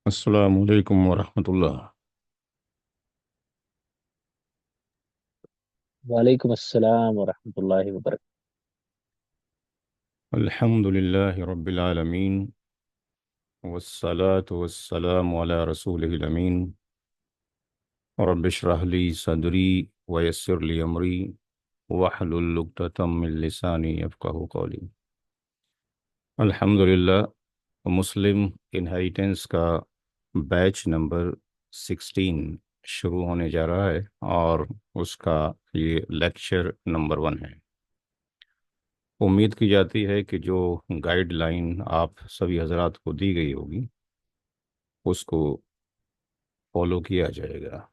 अस्सलामु अलैकुम वरहमतुल्लाह। वालेकुम अस्सलाम वरहमतुल्लाहि वबरकातुहू। अल्हम्दुलिल्लाहि रब्बिल आलमीन वस्सलातु वस्सलामु अला रसूलिहिल अमीन। रब्बिश रह ली सदरी वयस्सिर ली अमरी वहलुल उक़दतम मिन लिसानी यफ़क़हू क़ौली। अल्हम्दुलिल्लाह, मुस्लिम इनहेरिटेंस का बैच नंबर 16 शुरू होने जा रहा है और उसका ये लेक्चर नंबर 1 है। उम्मीद की जाती है कि जो गाइडलाइन आप सभी हजरात को दी गई होगी उसको फॉलो किया जाएगा।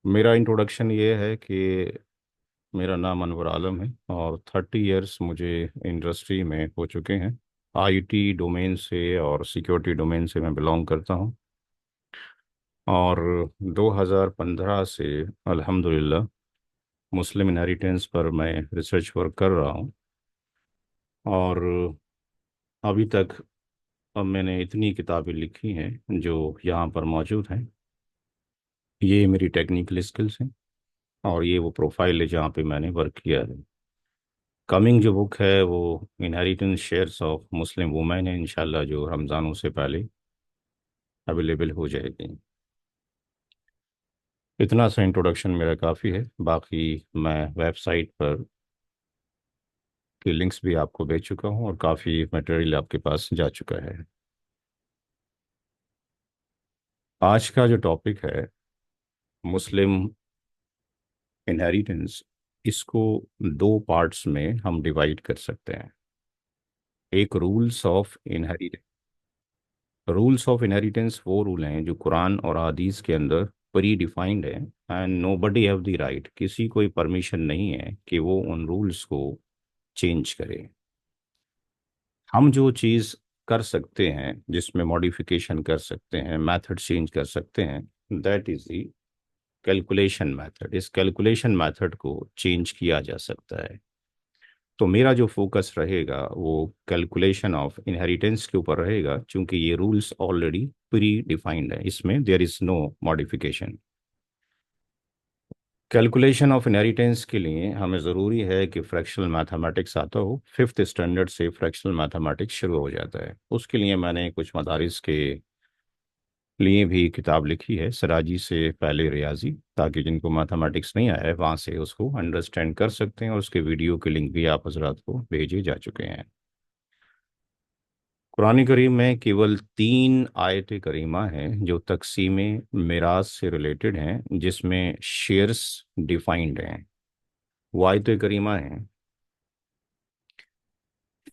मेरा इंट्रोडक्शन ये है कि मेरा नाम अनवर आलम है और 30 इयर्स मुझे इंडस्ट्री में हो चुके हैं। आईटी डोमेन से और सिक्योरिटी डोमेन से मैं बिलोंग करता हूँ और 2015 से अल्हम्दुलिल्लाह मुस्लिम इनहेरिटेंस पर मैं रिसर्च वर्क कर रहा हूँ। और अभी तक अब मैंने इतनी किताबें लिखी हैं जो यहाँ पर मौजूद हैं। ये मेरी टेक्निकल स्किल्स हैं और ये वो प्रोफाइल है जहाँ पे मैंने वर्क किया है। कमिंग जो बुक है वो inheritance shares of Muslim women है, इंशाल्लाह जो रमज़ानों से पहले अवेलेबल हो जाएगी। इतना सा इंट्रोडक्शन मेरा काफ़ी है। बाकी मैं वेबसाइट पर की लिंक्स भी आपको भेज चुका हूँ और काफ़ी मटेरियल आपके पास जा चुका है। आज का जो टॉपिक है मुस्लिम इनहेरिटेंस, इसको दो पार्ट्स में हम डिवाइड कर सकते हैं। एक रूल्स ऑफ इनहेरिटेंस वो रूल हैं जो कुरान और हदीस के अंदर प्री डिफाइंड है and nobody have the right, किसी कोई परमिशन नहीं है कि वो उन रूल्स को चेंज करे। हम जो चीज़ कर सकते हैं जिसमें मॉडिफिकेशन कर सकते हैं, मेथड चेंज कर सकते हैं, that is the calculation method. इस कैलकुलेशन मेथड को चेंज किया जा सकता है। तो मेरा जो फोकस रहेगा वो कैलकुलेशन ऑफ इनहेरिटेंस के ऊपर रहेगा, क्योंकि ये रूल्स ऑलरेडी प्री डिफाइंड है, इसमें there is no modification. Calculation of inheritance के लिए हमें ज़रूरी है कि फ्रैक्शनल मैथमेटिक्स आता हो। फिफ्थ स्टैंडर्ड से फ्रैक्शनल मैथमेटिक्स शुरू हो जाता है। उसके लिए मैंने कुछ मदारिस के लिए भी किताब लिखी है, सराजी से पहले रियाजी, ताकि जिनको मैथमेटिक्स नहीं आया है वहाँ से उसको अंडरस्टैंड कर सकते हैं। और उसके वीडियो के लिंक भी आप हजरात को भेजे जा चुके हैं। कुरान करीम में केवल 3 आयत करीमा हैं जो तकसीम मिरास से रिलेटेड हैं, जिसमें शेयर्स डिफाइंड हैं। वो आयत करीमा हैं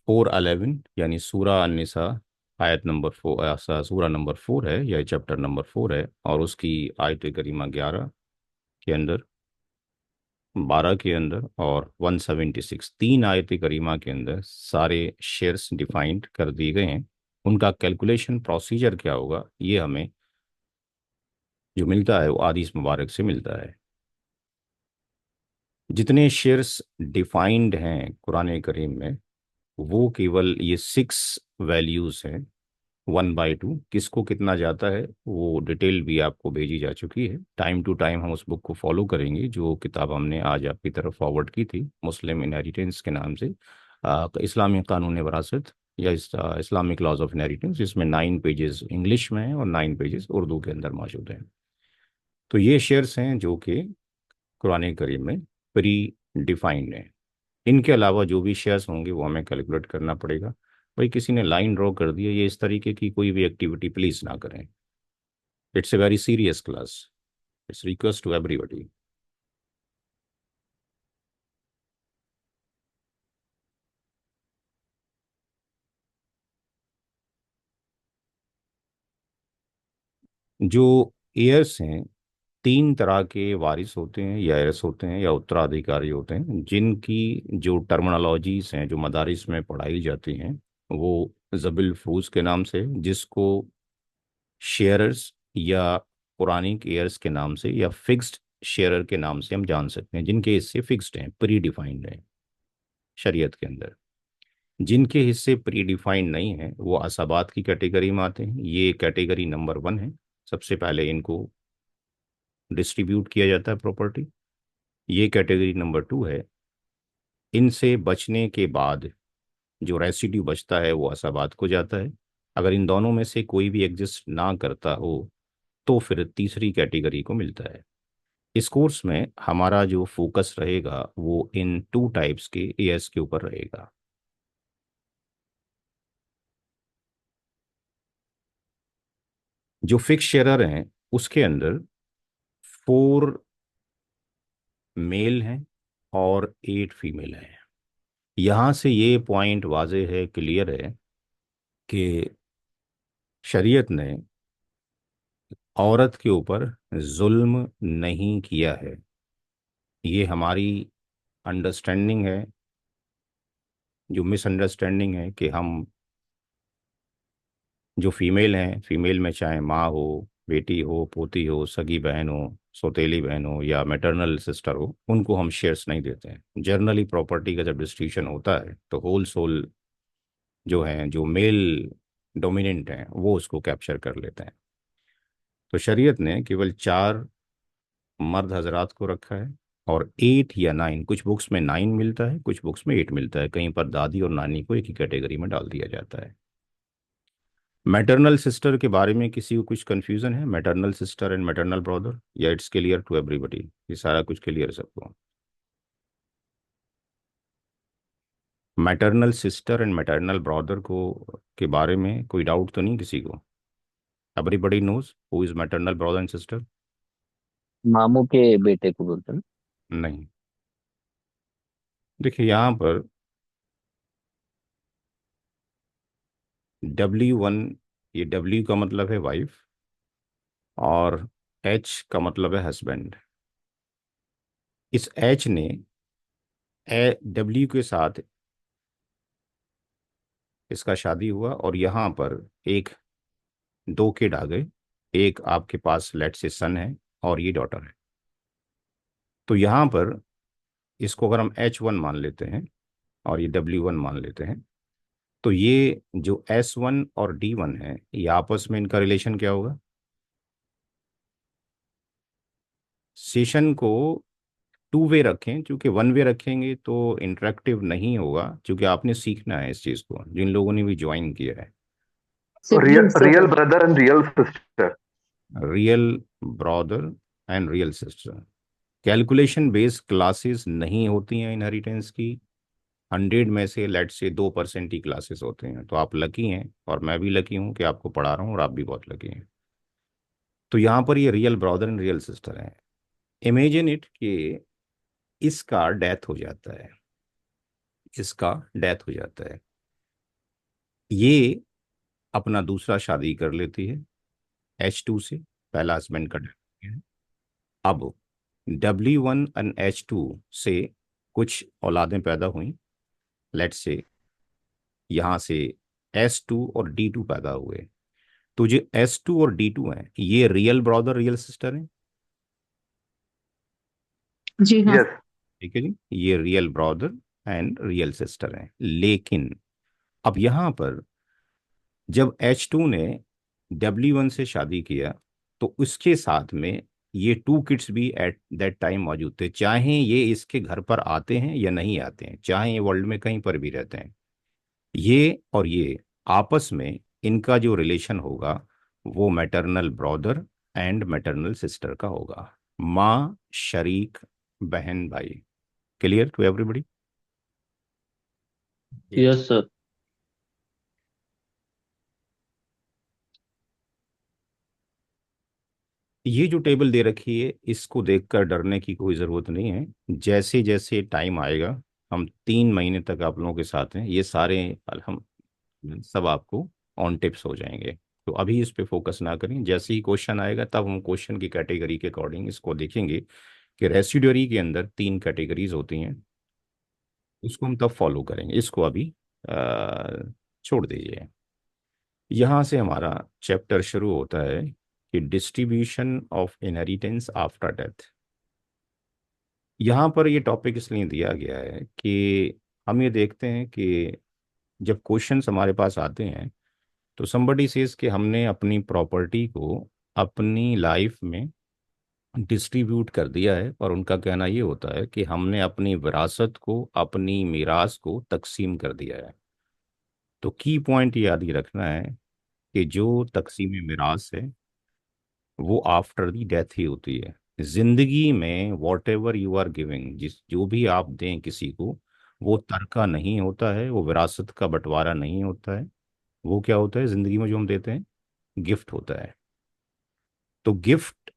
4:11, यानी सूरा अन्निसा आयत नंबर 4, सूरा नंबर 4 है या चैप्टर नंबर 4 है। और उसकी आयत करीमा 11 के अंदर, 12 के अंदर और 176, 3 आयत करीमा के अंदर सारे शेयर्स डिफाइंड कर दिए गए हैं। उनका कैलकुलेशन प्रोसीजर क्या होगा ये हमें जो मिलता है वो आदिस मुबारक से मिलता है। जितने शेयर्स डिफाइंड हैं कुरान करीम में वो केवल ये 6 वैल्यूज हैं। 1/2 किसको कितना जाता है वो डिटेल भी आपको भेजी जा चुकी है। टाइम टू टाइम हम उस बुक को फॉलो करेंगे जो किताब हमने आज आपकी तरफ फॉरवर्ड की थी, मुस्लिम इनहेरिटेंस के नाम से, इस्लामी कानून वरासत या इस्लामिक लॉज ऑफ इनहेरिटेंस। इसमें 9 पेजेस इंग्लिश में है और 9 पेजेस उर्दू के अंदर मौजूद हैं। तो ये शेयर्स हैं जो कि कुरान करीम में प्री डिफाइंड हैं। इनके अलावा जो भी शेयर्स होंगे वो हमें कैलकुलेट करना पड़ेगा। भाई किसी ने लाइन ड्रॉ कर दी है, ये इस तरीके की कोई भी एक्टिविटी प्लीज ना करें। It's a very serious class. It's request to everybody. जो एयर्स हैं, 3 तरह के वारिस होते हैं या एयर्स होते हैं या उत्तराधिकारी होते हैं, जिनकी जो टर्मिनोलॉजीज हैं जो मदारिस में पढ़ाई जाती हैं वो जबिल फूज के नाम से, जिसको शेयरर्स या पुरानिक एयर्स के नाम से या फिक्स्ड शेयरर के नाम से हम जान सकते हैं, जिनके हिस्से फिक्स्ड हैं, प्री डिफाइंड हैं शरीयत के अंदर। जिनके हिस्से प्री डिफाइंड नहीं है वो असाबात की कैटेगरी में आते हैं। ये कैटेगरी नंबर 1 है। सबसे पहले इनको डिस्ट्रीब्यूट किया जाता है प्रॉपर्टी। ये कैटेगरी नंबर 2 है। इनसे बचने के बाद जो रेसिड्यू बचता है वो असाबात को जाता है। अगर इन दोनों में से कोई भी एग्जिस्ट ना करता हो तो फिर तीसरी कैटेगरी को मिलता है। इस कोर्स में हमारा जो फोकस रहेगा वो इन 2 टाइप्स के एएस के ऊपर रहेगा। जो फिक्स शेयरर हैं उसके अंदर 4 मेल हैं और 8 फीमेल हैं। यहां से ये पॉइंट वाजे है, क्लियर है कि शरीयत ने औरत के ऊपर जुल्म नहीं किया है। ये हमारी अंडरस्टैंडिंग है, जो मिसअंडरस्टैंडिंग है कि हम जो फीमेल हैं, फीमेल में चाहे माँ हो, बेटी हो, पोती हो, सगी बहन हो, सौतेली बहन हो या मैटरनल सिस्टर हो, उनको हम शेयर्स नहीं देते हैं। जनरली प्रॉपर्टी का जब डिस्ट्रीब्यूशन होता है तो होल सोल जो है, जो मेल डोमिनेंट हैं, वो उसको कैप्चर कर लेते हैं। तो शरीयत ने केवल 4 मर्द हजरात को रखा है और 8 या 9, कुछ बुक्स में 9 मिलता है, कुछ बुक्स में 8 मिलता है। कहीं पर दादी और नानी को एक ही कैटेगरी में डाल दिया जाता है। मैटरनल सिस्टर के बारे में किसी को कुछ कंफ्यूजन है? Maternal sister and maternal brother, या इट्स क्लियर टू एवरीबॉडी? ये सारा कुछ क्लियर है सबको? Maternal sister and maternal brother को के बारे में कोई डाउट तो नहीं किसी को? Everybody knows who is maternal brother and sister? मामू के बेटे को बोलते हैं ना। नहीं। देखिए यहाँ पर W1, ये W का मतलब है वाइफ और H का मतलब है हस्बैंड। इस H ने W के साथ इसका शादी हुआ और यहाँ पर एक 2 किड आ गए। एक आपके पास लेट से सन है और ये डॉटर है। तो यहाँ पर इसको अगर हम H1 मान लेते हैं और ये W1 मान लेते हैं, तो ये जो S1 और D1 है, ये आपस में इनका रिलेशन क्या होगा? सेशन को 2 वे रखें, क्योंकि 1 वे रखेंगे तो इंटरेक्टिव नहीं होगा। क्योंकि आपने सीखना है इस चीज़ को, जिन लोगों ने भी ज्वाइन किया है। रियल सिबलिंग्स से रियल होगा। Brother and real sister. Real brother and real sister. Calculation based classes नहीं होती हैं इनहेरिटेंस की। 100 में से लेट से 2% ही क्लासेस होते हैं। तो आप लकी हैं और मैं भी लकी हूं कि आपको पढ़ा रहा हूं, और आप भी बहुत लकी हैं। तो यहाँ पर ये real brother and real sister है। इमेजिन इट कि इसका डेथ हो जाता है, इसका डेथ हो जाता है। ये अपना दूसरा शादी कर लेती है H2 से। पहला हस्बैंड का डेथ हो गया है। अब W1 एंड H2 से कुछ औलादें पैदा हुई। लेट से यहाँ से S2 और D2 पैदा हुए। तो जो S2 और D2 हैं, ये रियल ब्रदर रियल सिस्टर हैं। जी हाँ। यस। ठीक है जी, ये real brother and real sister हैं। लेकिन अब यहाँ पर जब H2 ने W1 से शादी किया तो उसके साथ में ये 2 किड्स भी एट दैट टाइम मौजूद थे। चाहे ये इसके घर पर आते हैं या नहीं आते हैं, चाहे ये वर्ल्ड में कहीं पर भी रहते हैं, ये और ये आपस में इनका जो रिलेशन होगा वो maternal brother and maternal sister का होगा। माँ, शरीक, बहन, भाई। Clear to everybody? Yes sir. ये जो टेबल दे रखी है, इसको देखकर डरने की कोई ज़रूरत नहीं है। जैसे जैसे टाइम आएगा, हम 3 महीने तक आप लोगों के साथ हैं, ये सारे हम सब आपको ऑन टिप्स हो जाएंगे। तो अभी इस पे फोकस ना करें। जैसे ही क्वेश्चन आएगा तब हम क्वेश्चन की कैटेगरी के अकॉर्डिंग इसको देखेंगे कि रेसिड्यूरी के अंदर 3 कैटेगरीज होती हैं। उसको हम तब फॉलो करेंगे। इसको अभी छोड़ दीजिए। यहाँ से हमारा चैप्टर शुरू होता है कि distribution of inheritance after death. यहाँ पर ये टॉपिक इसलिए दिया गया है कि हम ये देखते हैं कि जब क्वेश्चंस हमारे पास आते हैं तो somebody सेज कि हमने अपनी प्रॉपर्टी को अपनी लाइफ में डिस्ट्रीब्यूट कर दिया है, और उनका कहना ये होता है कि हमने अपनी विरासत को, अपनी मीरास को तकसीम कर दिया है। तो की पॉइंट याद ही रखना है कि जो तकसीम मीरास है वो आफ्टर दी डेथ ही होती है। जिंदगी में whatever you are giving, जिस जो भी आप दें किसी को, वो तरका नहीं होता है, वो विरासत का बंटवारा नहीं होता है। वो क्या होता है जिंदगी में जो हम देते हैं, गिफ्ट होता है। तो गिफ्ट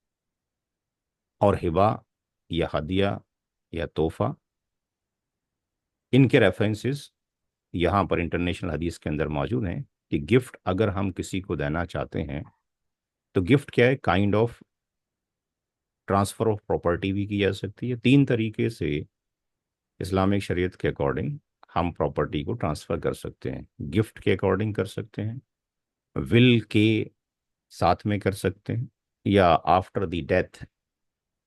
और हिबा या हदिया या तोहफा, इनके रेफरेंसेस यहाँ पर इंटरनेशनल हदीस के अंदर मौजूद हैं कि गिफ्ट अगर हम किसी को देना चाहते हैं तो गिफ्ट क्या है, kind of transfer of property भी की जा सकती है। तीन तरीके से इस्लामिक शरीयत के अकॉर्डिंग हम प्रॉपर्टी को ट्रांसफर कर सकते हैं। गिफ्ट के अकॉर्डिंग कर सकते हैं, विल के साथ में कर सकते हैं, या आफ्टर द डेथ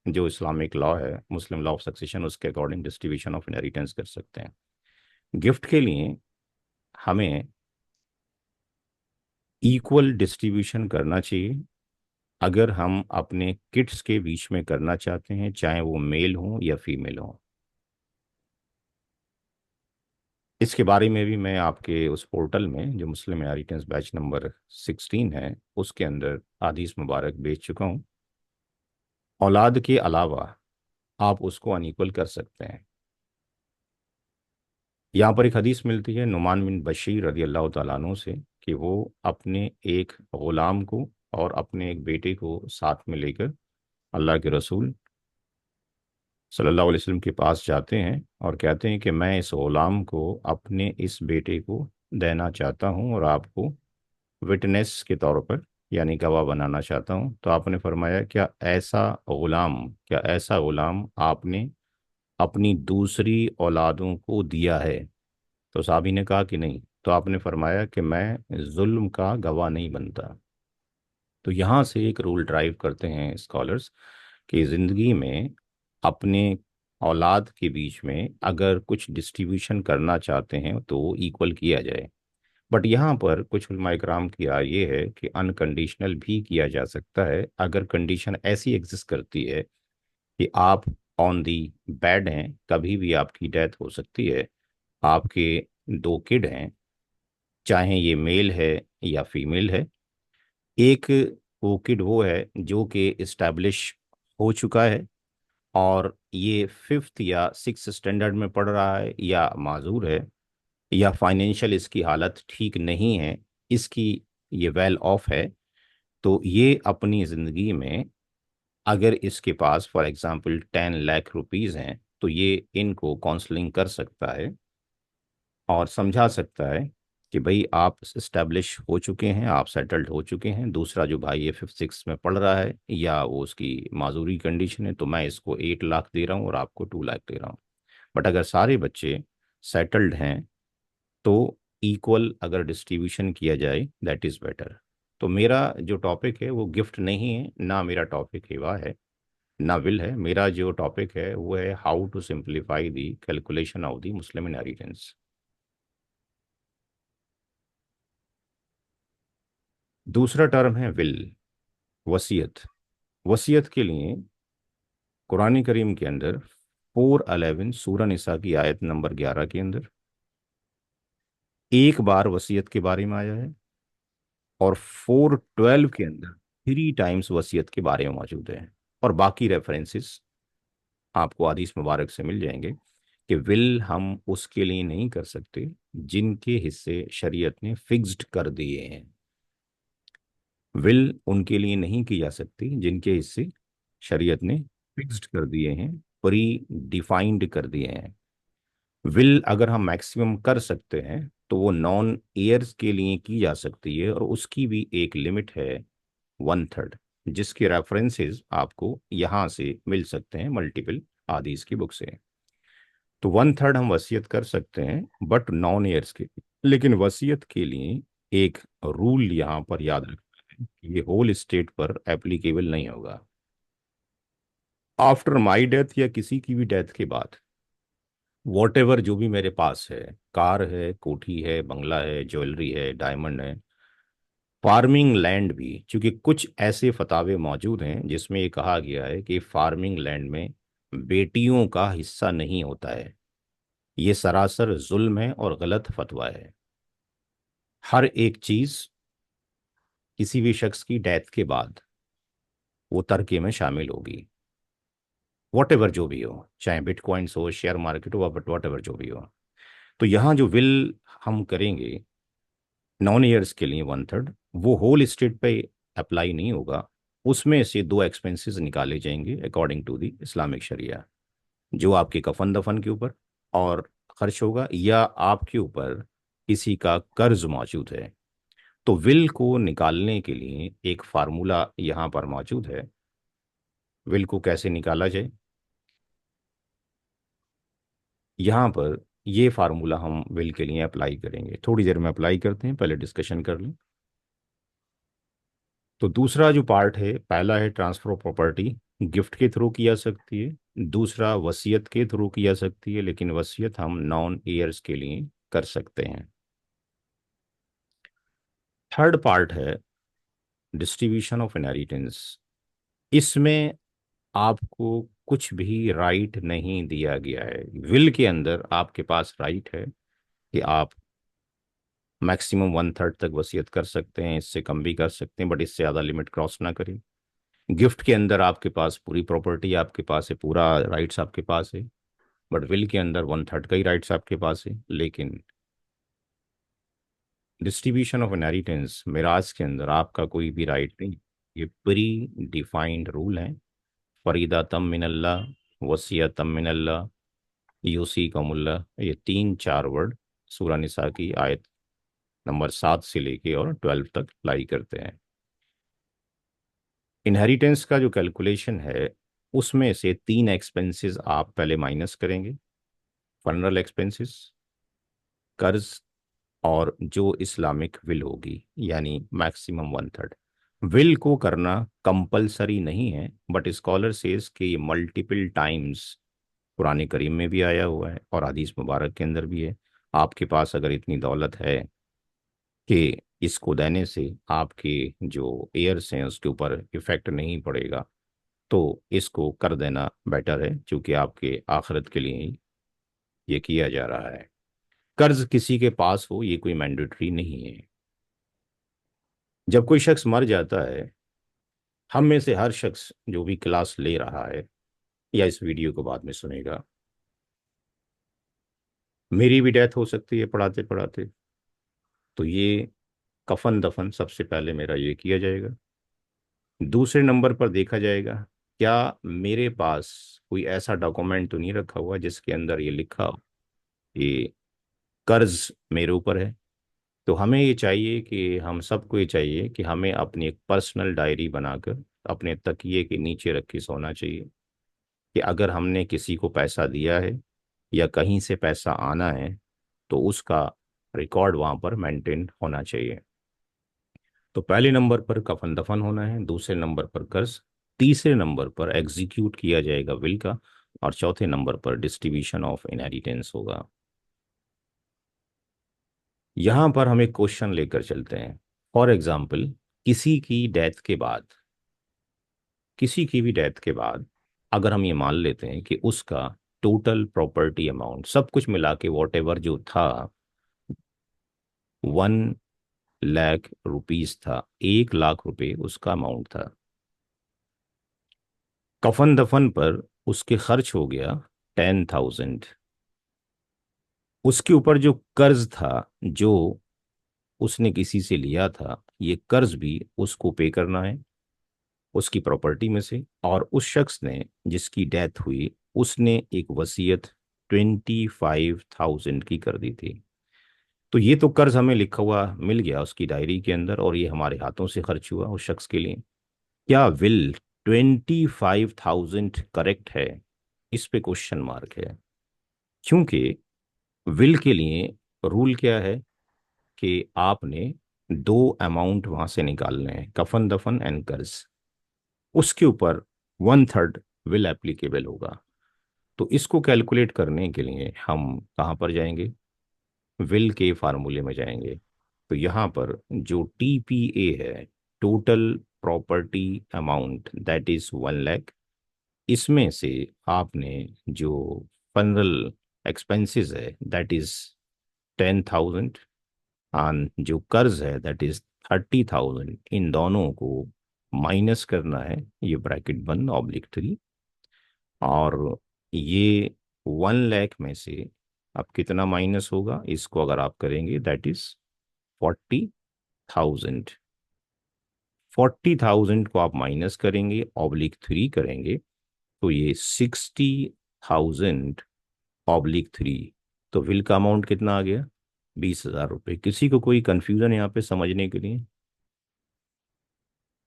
जो इस्लामिक लॉ है, मुस्लिम लॉ ऑफ सक्सेशन, उसके अकॉर्डिंग डिस्ट्रीब्यूशन ऑफ इनहेरिटेंस कर सकते हैं। गिफ्ट के लिए हमें इक्वल डिस्ट्रीब्यूशन करना चाहिए। अगर हम अपने किड्स के बीच में करना चाहते हैं, चाहे वो मेल हो या फीमेल हो। इसके बारे में भी मैं आपके उस पोर्टल में जो मुस्लिम इनहेरिटेंस बैच नंबर 16 है उसके अंदर हदीस मुबारक भेज चुका हूँ। औलाद के अलावा आप उसको अनइक्वल कर सकते हैं। यहाँ पर एक हदीस मिलती है नुमान बिन बशीर रदी अल्लाह तआला अन्हु से कि वो अपने एक गुलाम को और अपने एक बेटे को साथ में लेकर अल्लाह के रसूल सल्लल्लाहु अलैहि वसल्लम के पास जाते हैं और कहते हैं कि मैं इस गुलाम को अपने इस बेटे को देना चाहता हूँ और आपको विटनेस के तौर पर यानी गवाह बनाना चाहता हूँ। तो आपने फरमाया क्या ऐसा गुलाम आपने अपनी दूसरी औलादों को दिया है? तो साहबी ने कहा कि नहीं। तो आपने फरमाया कि मैं जुल्म का गवाह नहीं बनता। तो यहाँ से एक रूल ड्राइव करते हैं स्कॉलर्स कि ज़िंदगी में अपने औलाद के बीच में अगर कुछ डिस्ट्रीब्यूशन करना चाहते हैं तो इक्वल किया जाए। बट यहाँ पर कुछ उलमा इकराम की राय ये है कि अनकंडीशनल भी किया जा सकता है। अगर कंडीशन ऐसी एग्जिस्ट करती है कि आप ऑन दी बेड हैं, कभी भी आपकी डेथ हो सकती है, आपके दो किड हैं, चाहे ये मेल है या फीमेल है। एक वो किड वो है जो कि इस्टेब्लिश हो चुका है और ये फिफ्थ या सिक्स स्टैंडर्ड में पढ़ रहा है, या माजूर है, या फाइनेंशियल इसकी हालत ठीक नहीं है, इसकी ये वेल ऑफ है। तो ये अपनी ज़िंदगी में अगर इसके पास फॉर एग्जांपल 10 लाख रुपीज़ हैं तो ये इनको काउंसलिंग कर सकता है और समझा सकता है कि भाई आप इस्टेब्लिश हो चुके हैं, आप सेटल्ड हो चुके हैं। दूसरा जो भाई ये फिफ्थ सिक्स में पढ़ रहा है या वो उसकी माजूरी कंडीशन है, तो मैं इसको 8 लाख दे रहा हूँ और आपको 2 लाख दे रहा हूँ। बट अगर सारे बच्चे सेटल्ड हैं तो इक्वल अगर डिस्ट्रीब्यूशन किया जाए दैट इज़ बेटर। तो मेरा जो टॉपिक है वो गिफ्ट नहीं है, ना मेरा टॉपिक हिवा है, ना विल है। मेरा जो टॉपिक है वो है how to simplify the calculation of the Muslim inheritance. दूसरा टर्म है विल, वसीयत। वसीयत के लिए कुरान करीम के अंदर 411 सूरह निसा की आयत नंबर 11 के अंदर एक बार वसीयत के बारे में आया है, और 412 के अंदर 3 टाइम्स वसीयत के बारे में मौजूद है। और बाकी रेफरेंसेस आपको हदीस मुबारक से मिल जाएंगे कि विल हम उसके लिए नहीं कर सकते जिनके हिस्से शरीयत ने फिक्स्ड कर दिए हैं। विल उनके लिए नहीं की जा सकती जिनके हिस्से शरीयत ने फिक्स्ड कर दिए हैं, प्री डिफाइंड कर दिए हैं। विल अगर हम मैक्सिमम कर सकते हैं तो वो नॉन एयर्स के लिए की जा सकती है, और उसकी भी एक लिमिट है 1/3, जिसके रेफरेंसेस आपको यहाँ से मिल सकते हैं मल्टीपल आदीस की बुक से। तो 1/3 हम वसीयत कर सकते हैं बट नॉन एयर्स के। लेकिन वसीयत के लिए एक रूल यहाँ पर याद रखना है कि ये होल स्टेट पर एप्लीकेबल नहीं होगा। आफ्टर माई डेथ या किसी की भी डेथ के बाद वॉट एवर जो भी मेरे पास है, कार है, कोठी है, बंगला है, ज्वेलरी है, डायमंड है, फार्मिंग लैंड भी, क्योंकि कुछ ऐसे फतावे मौजूद हैं जिसमें ये कहा गया है कि फार्मिंग लैंड में बेटियों का हिस्सा नहीं होता है। ये सरासर जुल्म है और गलत फतवा है। हर एक चीज किसी भी शख्स की डेथ के बाद वो तरके में शामिल होगी, वॉट एवर जो भी हो, चाहे बिटकॉइंस हो, शेयर मार्केट हो, वॉट एवर जो भी हो। तो यहाँ जो विल हम करेंगे नॉन ईयर्स के लिए 1/3, वो होल स्टेट पे अप्लाई नहीं होगा। उसमें से दो एक्सपेंसेस निकाले जाएंगे अकॉर्डिंग टू द इस्लामिक शरिया, जो आपके कफन दफन के ऊपर और खर्च होगा, या आपके ऊपर किसी का कर्ज मौजूद है। तो विल को निकालने के लिए एक फार्मूला यहाँ पर मौजूद है। विल को कैसे निकाला जाए, यहाँ पर ये फार्मूला हम विल के लिए अप्लाई करेंगे। थोड़ी देर में अप्लाई करते हैं, पहले डिस्कशन कर लें। तो दूसरा जो पार्ट है, पहला है ट्रांसफर ऑफ प्रॉपर्टी, गिफ्ट के थ्रू किया सकती है। दूसरा वसीयत के थ्रू किया सकती है, लेकिन वसीयत हम नॉन ईयर्स के लिए कर सकते हैं। थर्ड पार्ट है डिस्ट्रीब्यूशन ऑफ इनहेरिटेंस। इसमें आपको कुछ भी राइट नहीं दिया गया है। विल के अंदर आपके पास राइट है कि आप मैक्सिमम 1/3 तक वसीयत कर सकते हैं, इससे कम भी कर सकते हैं, बट इससे ज़्यादा लिमिट क्रॉस ना करें। गिफ्ट के अंदर आपके पास पूरी प्रॉपर्टी आपके पास है, पूरा राइट्स आपके पास है, बट विल के अंदर 1/3 का ही राइट्स आपके पास है। लेकिन डिस्ट्रीब्यूशन ऑफ इनहेरिटेंस, मिराज के अंदर आपका कोई भी राइट नहीं। ये प्री डिफाइंड रूल है। फरीदा तम मिनल्ला, वसिया तम मिनल्ला, यूसी कमुल्ला, ये तीन चार वर्ड सूरा निसा की आयत नंबर 7 से लेके और 12 तक अप्लाई करते हैं। इनहेरिटेंस का जो कैलकुलेशन है, उसमें से तीन एक्सपेंसेस आप पहले माइनस करेंगे। फनरल एक्सपेंसेस, कर्ज, और जो इस्लामिक विल होगी, यानी मैक्सिमम 1/3। विल को करना कंपलसरी नहीं है, बट स्कॉलर सेज कि ये मल्टीपल टाइम्स कुरान करीम में भी आया हुआ है और हदीस मुबारक के अंदर भी है। आपके पास अगर इतनी दौलत है कि इसको देने से आपके जो एयर्स हैं उसके ऊपर इफेक्ट नहीं पड़ेगा, तो इसको कर देना बेटर है, क्योंकि आपके आखिरत के लिए ही ये किया जा रहा है। कर्ज किसी के पास हो, ये कोई मैंडेटरी नहीं है। जब कोई शख्स मर जाता है, हम में से हर शख्स जो भी क्लास ले रहा है या इस वीडियो को बाद में सुनेगा, मेरी भी डेथ हो सकती है पढ़ाते पढ़ाते। तो ये कफन दफन सबसे पहले मेरा ये किया जाएगा। दूसरे नंबर पर देखा जाएगा क्या मेरे पास कोई ऐसा डॉक्यूमेंट तो नहीं रखा हुआ जिसके अंदर ये लिखा हो कि कर्ज मेरे ऊपर है। तो हमें ये चाहिए कि हम सबको ये चाहिए कि हमें अपनी एक पर्सनल डायरी बनाकर अपने तकिए के नीचे रख के सोना चाहिए, कि अगर हमने किसी को पैसा दिया है या कहीं से पैसा आना है, तो उसका रिकॉर्ड वहाँ पर मेंटेन होना चाहिए। तो पहले नंबर पर कफन दफन होना है, दूसरे नंबर पर कर्ज, तीसरे नंबर पर एग्जीक्यूट किया जाएगा विल का, और चौथे नंबर पर डिस्ट्रीब्यूशन ऑफ इनहेरिटेंस होगा। यहां पर हम एक क्वेश्चन लेकर चलते हैं। फॉर एग्जाम्पल, किसी की डेथ के बाद, किसी की भी डेथ के बाद अगर हम ये मान लेते हैं कि उसका टोटल प्रॉपर्टी अमाउंट सब कुछ मिला के वॉट एवर जो था 1 लाख रुपीज था, 1 लाख रुपए उसका अमाउंट था। कफन दफन पर उसके खर्च हो गया 10,000। उसके ऊपर जो कर्ज था, जो उसने किसी से लिया था, ये कर्ज भी उसको पे करना है उसकी प्रॉपर्टी में से। और उस शख्स ने जिसकी डेथ हुई, उसने एक वसीयत 25,000 की कर दी थी। तो ये तो कर्ज हमें लिखा हुआ मिल गया उसकी डायरी के अंदर, और ये हमारे हाथों से खर्च हुआ उस शख्स के लिए। क्या विल 25,000 करेक्ट है? इस पे क्वेश्चन मार्क है, क्योंकि विल के लिए रूल क्या है कि आपने दो अमाउंट वहां से निकालने हैं, कफन दफन एंड कर्ज। उसके ऊपर 1/3 विल एप्लीकेबल होगा। तो इसको कैलकुलेट करने के लिए हम कहाँ पर जाएंगे, विल के फार्मूले में जाएंगे। तो यहाँ पर जो टीपीए है, total property amount, that is 1 lakh, इसमें से आपने जो फनरल एक्सपेंसेस है दैट इज 10,000, और जो कर्ज है दैट इज 30,000, इन दोनों को माइनस करना है, ये ब्रैकेट 1/3। और ये 1 लाख में से अब कितना माइनस होगा, इसको अगर आप करेंगे दैट इज 40,000। 40,000 को आप माइनस करेंगे, (3 करेंगे, तो ये 60,000 (3। तो विल का अमाउंट कितना आ गया, 20,000 रुपये। किसी को कोई कंफ्यूजन यहाँ पे समझने के लिए,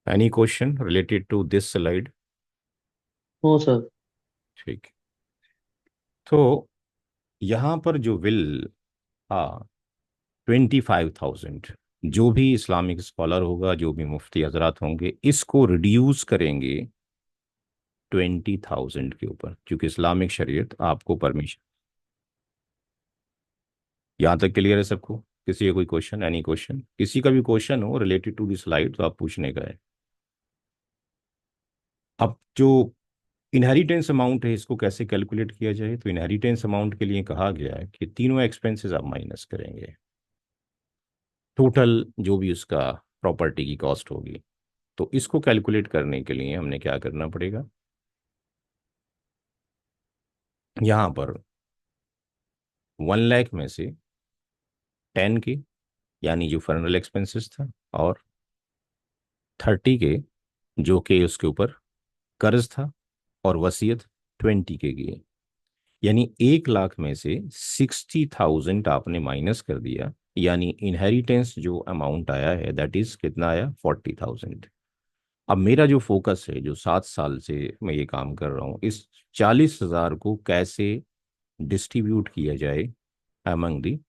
any question related to this slide? No sir. ठीक। तो यहाँ पर जो विल, हाँ, 25,000, जो भी इस्लामिक स्कॉलर होगा, जो भी मुफ्ती हजरात होंगे, इसको रिड्यूस करेंगे 20,000 के ऊपर, क्योंकि इस्लामिक शरीयत आपको परमिशन। यहाँ तक क्लियर है सबको? किसी का कोई क्वेश्चन, एनी क्वेश्चन, किसी का भी क्वेश्चन हो रिलेटेड टू दिस स्लाइड तो आप पूछने का है। अब जो इनहेरिटेंस अमाउंट है, इसको कैसे कैलकुलेट किया जाए, तो इनहेरिटेंस अमाउंट के लिए कहा गया है कि तीनों एक्सपेंसेस आप माइनस करेंगे, टोटल जो भी उसका प्रॉपर्टी की कॉस्ट होगी। तो इसको कैलकुलेट करने के लिए हमने क्या करना पड़ेगा, यहाँ पर 1 लाख में से 10 के, यानी जो फर्नल एक्सपेंसेस था, और 30 के, जो कि उसके ऊपर कर्ज था, और वसीयत 20 के की, यानी 1 लाख में से 60,000 आपने माइनस कर दिया, यानी इनहेरिटेंस जो अमाउंट आया है दैट इज कितना आया, 40,000। अब मेरा जो फोकस है, जो 7 साल से मैं ये काम कर रहा हूँ, इस 40,000 को कैसे डिस्ट्रीब्यूट किया जाए अमंग द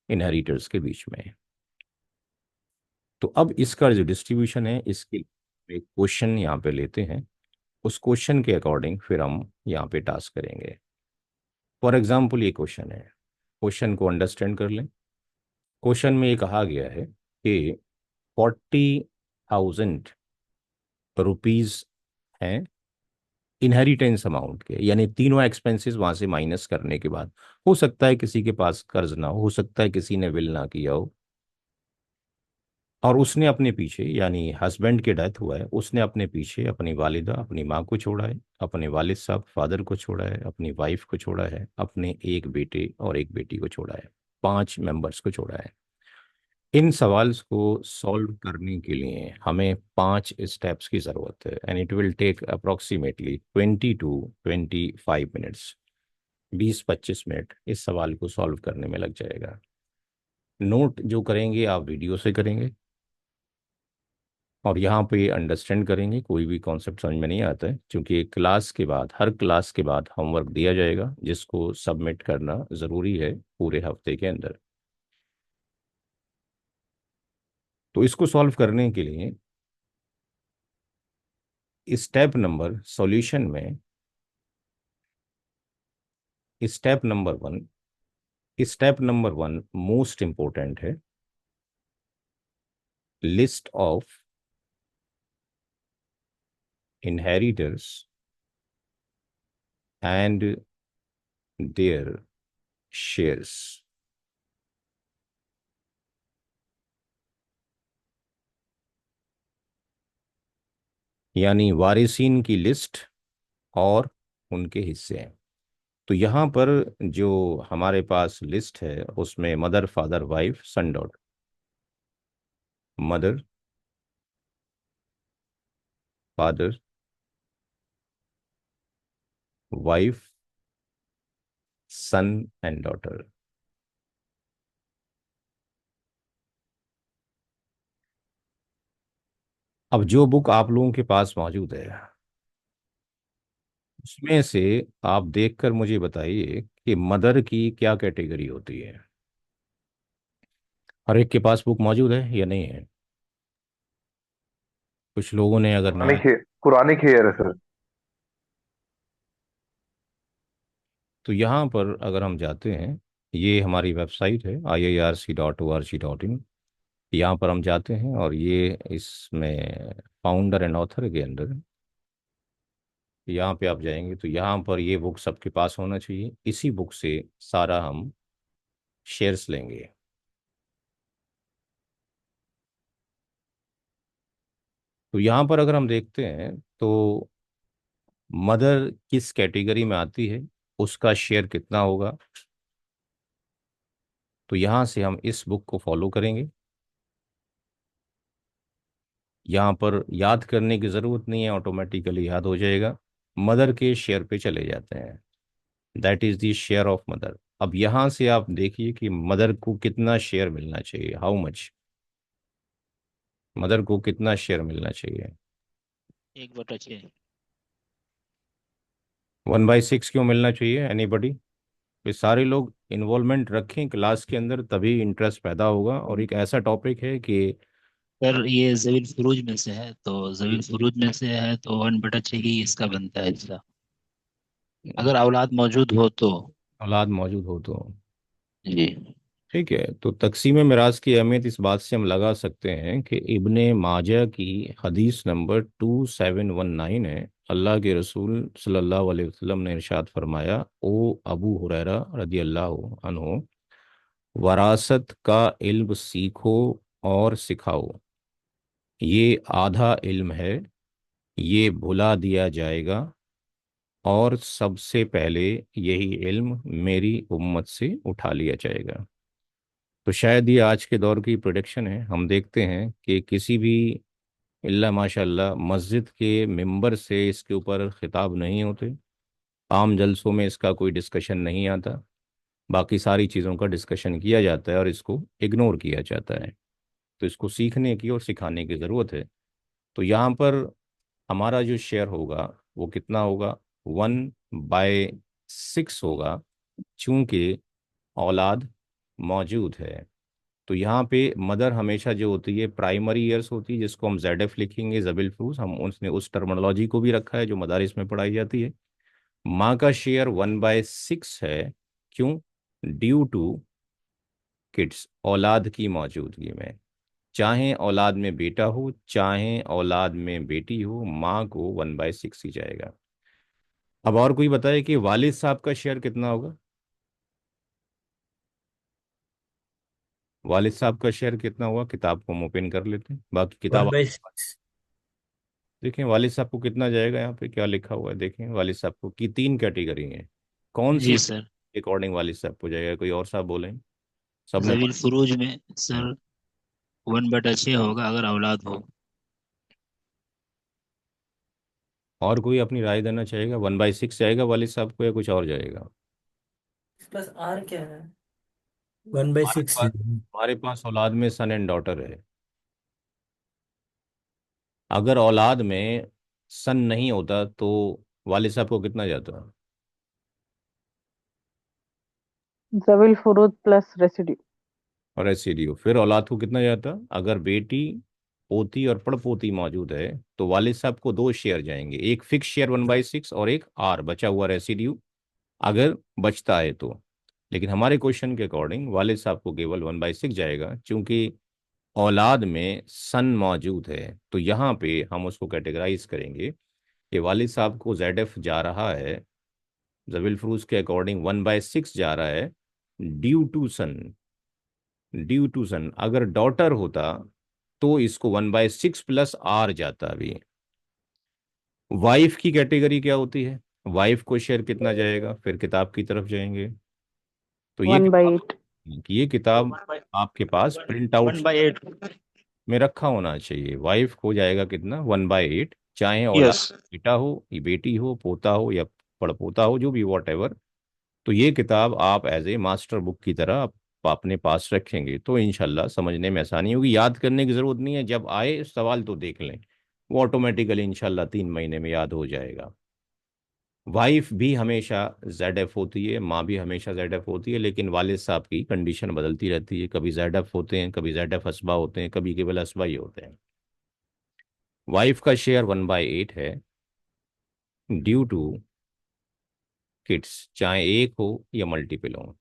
इनहेरिटर्स के बीच में। तो अब इसका जो डिस्ट्रीब्यूशन है, इसके एक क्वेश्चन यहाँ पे लेते हैं, उस क्वेश्चन के अकॉर्डिंग फिर हम यहाँ पे टास्क करेंगे। फॉर एग्जाम्पल ये क्वेश्चन है, क्वेश्चन को अंडरस्टैंड कर लें। क्वेश्चन में ये कहा गया है कि 40,000 रुपीज हैं इनहेरिटेंस अमाउंट के, यानी तीनों एक्सपेंसेस वहां से माइनस करने के बाद। हो सकता है किसी के पास कर्ज ना हो सकता है किसी ने विल ना किया हो, और उसने अपने पीछे, यानी हस्बैंड के डेथ हुआ है, उसने अपने पीछे अपनी वालिदा, अपनी माँ को छोड़ा है, अपने वालिद साहब फादर को छोड़ा है, अपनी वाइफ को छोड़ा है, अपने एक बेटे और एक बेटी को छोड़ा है, 5 मेंबर्स को छोड़ा है। इन सवाल्स को सॉल्व करने के लिए हमें 5 स्टेप्स की ज़रूरत है, and it will take approximately 20 to 25 minutes. 20-25 minute इस सवाल को सॉल्व करने में लग जाएगा। नोट जो करेंगे आप वीडियो से करेंगे, और यहाँ पे अंडरस्टैंड करेंगे। कोई भी कॉन्सेप्ट समझ में नहीं आता है, क्योंकि क्लास के बाद, हर क्लास के बाद होमवर्क दिया जाएगा जिसको सबमिट करना ज़रूरी है पूरे हफ्ते के अंदर। तो इसको सॉल्व करने के लिए स्टेप नंबर सॉल्यूशन में, step number 1, step number 1 most important है। List of inheritors and their shares, यानी वारिसीन की लिस्ट और उनके हिस्से हैं। तो यहाँ पर जो हमारे पास लिस्ट है उसमें mother father wife son daughter, mother father wife son and daughter. अब जो बुक आप लोगों के पास मौजूद है, उसमें से आप देखकर मुझे बताइए कि मदर की क्या कैटेगरी होती है। हर एक के पास बुक मौजूद है या नहीं है? कुछ लोगों ने अगर ना, कुरानी खेर है सर। तो यहाँ पर अगर हम जाते हैं, ये हमारी वेबसाइट है iirc.org.in। यहाँ पर हम जाते हैं और ये इसमें फाउंडर एंड ऑथर के अंदर यहाँ पे आप जाएंगे तो यहाँ पर ये बुक सबके पास होना चाहिए। इसी बुक से सारा हम शेयर्स लेंगे। तो यहाँ पर अगर हम देखते हैं तो मदर किस कैटेगरी में आती है, उसका शेयर कितना होगा। तो यहाँ से हम इस बुक को फॉलो करेंगे। यहाँ पर याद करने की ज़रूरत नहीं है, ऑटोमेटिकली याद हो जाएगा। मदर के शेयर पे चले जाते हैं। That is the share of mother. अब यहाँ से आप देखिए कि मदर को कितना शेयर मिलना चाहिए, हाउ मच। मदर को कितना शेयर मिलना चाहिए। 1/6। 1/6 क्यों मिलना चाहिए, एनीबडी। ये सारे लोग इन्वॉल्वमेंट रखें क्लास के अंदर, तभी इंटरेस्ट पैदा होगा। और एक ऐसा टॉपिक है कि सर ये जवील फुरूज में से है, तो जवील फुरूज में से है तो 1/6 ही इसका बनता है हिस्सा, अगर औलाद मौजूद हो तो। औलाद मौजूद हो तो। जी। ठीक है, तो तकसीम मिराज की अहमियत इस बात से हम लगा सकते हैं कि इब्ने माजा की हदीस नंबर 2719 है। अल्लाह के रसूल सल्लल्लाहु अलैहि वसल्लम ने इरशाद फरमाया, ओ अबू हुरैरा रदी अल्लाह अन्हो, वरासत का इल्म सीखो और सिखाओ। ये आधा इल्म है, ये भुला दिया जाएगा, और सबसे पहले यही इल्म मेरी उम्मत से उठा लिया जाएगा। तो शायद ये आज के दौर की प्रोडिक्शन है। हम देखते हैं कि किसी भी, इल्ला माशाल्लाह, मस्जिद के मिंबर से इसके ऊपर खिताब नहीं होते, आम जलसों में इसका कोई डिस्कशन नहीं आता। बाकी सारी चीज़ों का डिस्कशन किया जाता है और इसको इग्नोर किया जाता है। तो इसको सीखने की और सिखाने की ज़रूरत है। तो यहाँ पर हमारा जो शेयर होगा वो कितना होगा, 1/6 होगा, चूंकि औलाद मौजूद है। तो यहाँ पे मदर हमेशा जो होती है प्राइमरी ईयर्स होती है, जिसको हम जेड एफ लिखेंगे, जबिल फ्रूज। हम उसने उस टर्मिनोलॉजी को भी रखा है जो मदारिस में पढ़ाई जाती है। माँ का शेयर 1/6 है। क्यों? ड्यू टू किड्स, औलाद की मौजूदगी में। चाहे औलाद में बेटा हो चाहे औलाद में बेटी हो, माँ को 1/6 ही जाएगा। अब और कोई बताए कि वालिद साहब का शेयर कितना होगा। वालिद साहब का शेयर कितना हुआ, किताब को हम ओपन कर लेते हैं, बाकी वन किताब बाई आपके पास। देखें वालिद साहब को कितना जाएगा, यहाँ पे क्या लिखा हुआ है देखें। वालिद साहब को की 3 कैटेगरी है। कौन सी जी सर। अकॉर्डिंग वालिद साहब को जाएगा, कोई और साहब बोलें। सबने जवील पढ़ा। फुरूज में हम्म। सर 1/6 होगा अगर औलाद हो। और कोई अपनी राय देना चाहेगा, 1/6 जाएगा वालिद साहब को या कुछ और जाएगा। प्लस आर क्या है? वन बाई हमारे सिक्स पास हमारे पास औलाद में सन एंड डॉटर है। अगर औलाद में सन नहीं होता तो वालिद साहब को कितना जाता। जविल फुरूद प्लस रेसिड्यू। और एससीडीओ फिर औलाद को कितना जाता। अगर बेटी, पोती और पड़पोती मौजूद है तो वालिद साहब को 2 शेयर जाएंगे, एक फिक्स शेयर 1/6 और एक आर बचा हुआ रेसिड्यू, अगर बचता है तो। लेकिन हमारे क्वेश्चन के अकॉर्डिंग वालिद साहब को केवल 1/6 जाएगा, क्योंकि औलाद में सन मौजूद है। तो यहाँ पे हम उसको कैटेगराइज करेंगे कि वालिद साहब को जेड एफ जा रहा है, जविल फरूज के अकॉर्डिंग 1/6 जा रहा है, due to son. Due to son अगर डॉटर होता तो इसको 1/6 प्लस आर जाता अभी। वाइफ की कैटेगरी क्या होती है, वाइफ को शेयर कितना जाएगा, फिर किताब की तरफ जाएंगे। तो ये वन बाई किताब, एट ये किताब आपके पास प्रिंट आउट 1/8। में रखा होना चाहिए। वाइफ को जाएगा कितना, 1/8, चाहे औलाद यस। बेटा हो, ये बेटी हो, पोता हो या पड़पोता हो, जो भी वॉट एवर। तो ये किताब आप एज ए मास्टर बुक की तरह आप अपने पास रखेंगे तो इंशाल्लाह समझने में आसानी होगी। याद करने की ज़रूरत नहीं है, जब आए सवाल तो देख लें, वो ऑटोमेटिकली इंशाल्लाह 3 महीने में याद हो जाएगा। वाइफ भी हमेशा जेड एफ होती है, माँ भी हमेशा जेड एफ होती है, लेकिन वालिद साहब की कंडीशन बदलती रहती है। कभी जेड एफ होते हैं, कभी जेड एफ असबा होते हैं, कभी केवल असबा ही होते हैं। वाइफ का शेयर 1/8 है, ड्यू टू किड्स, चाहे एक हो या मल्टीपल हो।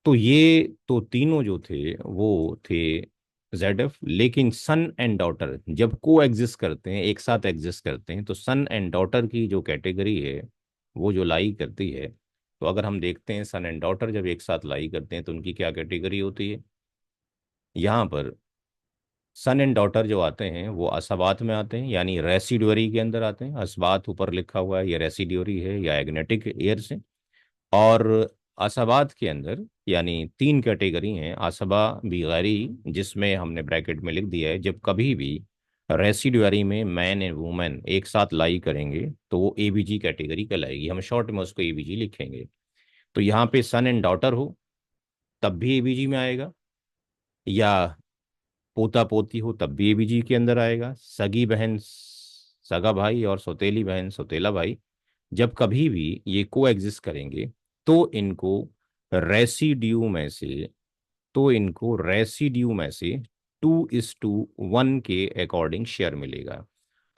तो ये तो तीनों जो थे वो थे ZF। लेकिन सन एंड डॉटर जब को एग्जिस्ट करते हैं, एक साथ एग्जिस्ट करते हैं, तो सन एंड डॉटर की जो कैटेगरी है वो जो लाई करती है, तो अगर हम देखते हैं सन एंड डॉटर जब एक साथ लाई करते हैं तो उनकी क्या कैटेगरी होती है। यहाँ पर सन एंड डॉटर जो आते हैं वो असबात में आते हैं, यानी रेसिड्यूअरी के अंदर आते हैं। असबात ऊपर लिखा हुआ है, ये रेसिड्यूअरी है या एग्नेटिक एयर से। और असबात के अंदर यानी तीन कैटेगरी हैं, असबा भी गैरी, जिसमें हमने ब्रैकेट में लिख दिया है जब कभी भी रेसिड्यूअरी में मैन एंड वुमेन एक साथ लाई करेंगे तो वो ABG कैटेगरी कहलाएगी। हम शॉर्ट में उसको ABG लिखेंगे। तो यहाँ पे सन एंड डॉटर हो तब भी ABG में आएगा, या पोता पोती हो तब भी ABG के अंदर आएगा। सगी बहन सगा भाई और सौतेली बहन सौतेला भाई जब कभी भी ये को एग्जिस्ट करेंगे तो इनको रेसिड्यू में से 2:1 के अकॉर्डिंग शेयर मिलेगा।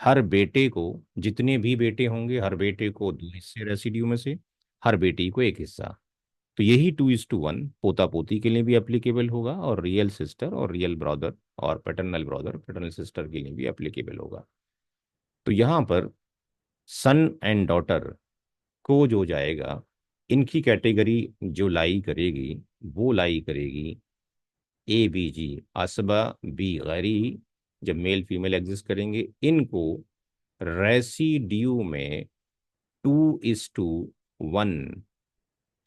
हर बेटे को, जितने भी बेटे होंगे, हर बेटे को 2 हिस्से रेसिड्यू में से, हर बेटी को एक हिस्सा। तो यही 2:1 पोता पोती के लिए भी एप्लीकेबल होगा, और रियल सिस्टर और रियल ब्रदर और पैटर्नल ब्रदर पैटर्नल सिस्टर के लिए भी एप्लीकेबल होगा। तो यहाँ पर सन एंड डॉटर को जो जाएगा, इनकी कैटेगरी जो लाई करेगी वो लाई करेगी ABG, असबा बी गैरी। जब मेल फीमेल एग्जिस्ट करेंगे इनको रेसिड्यू में 2:1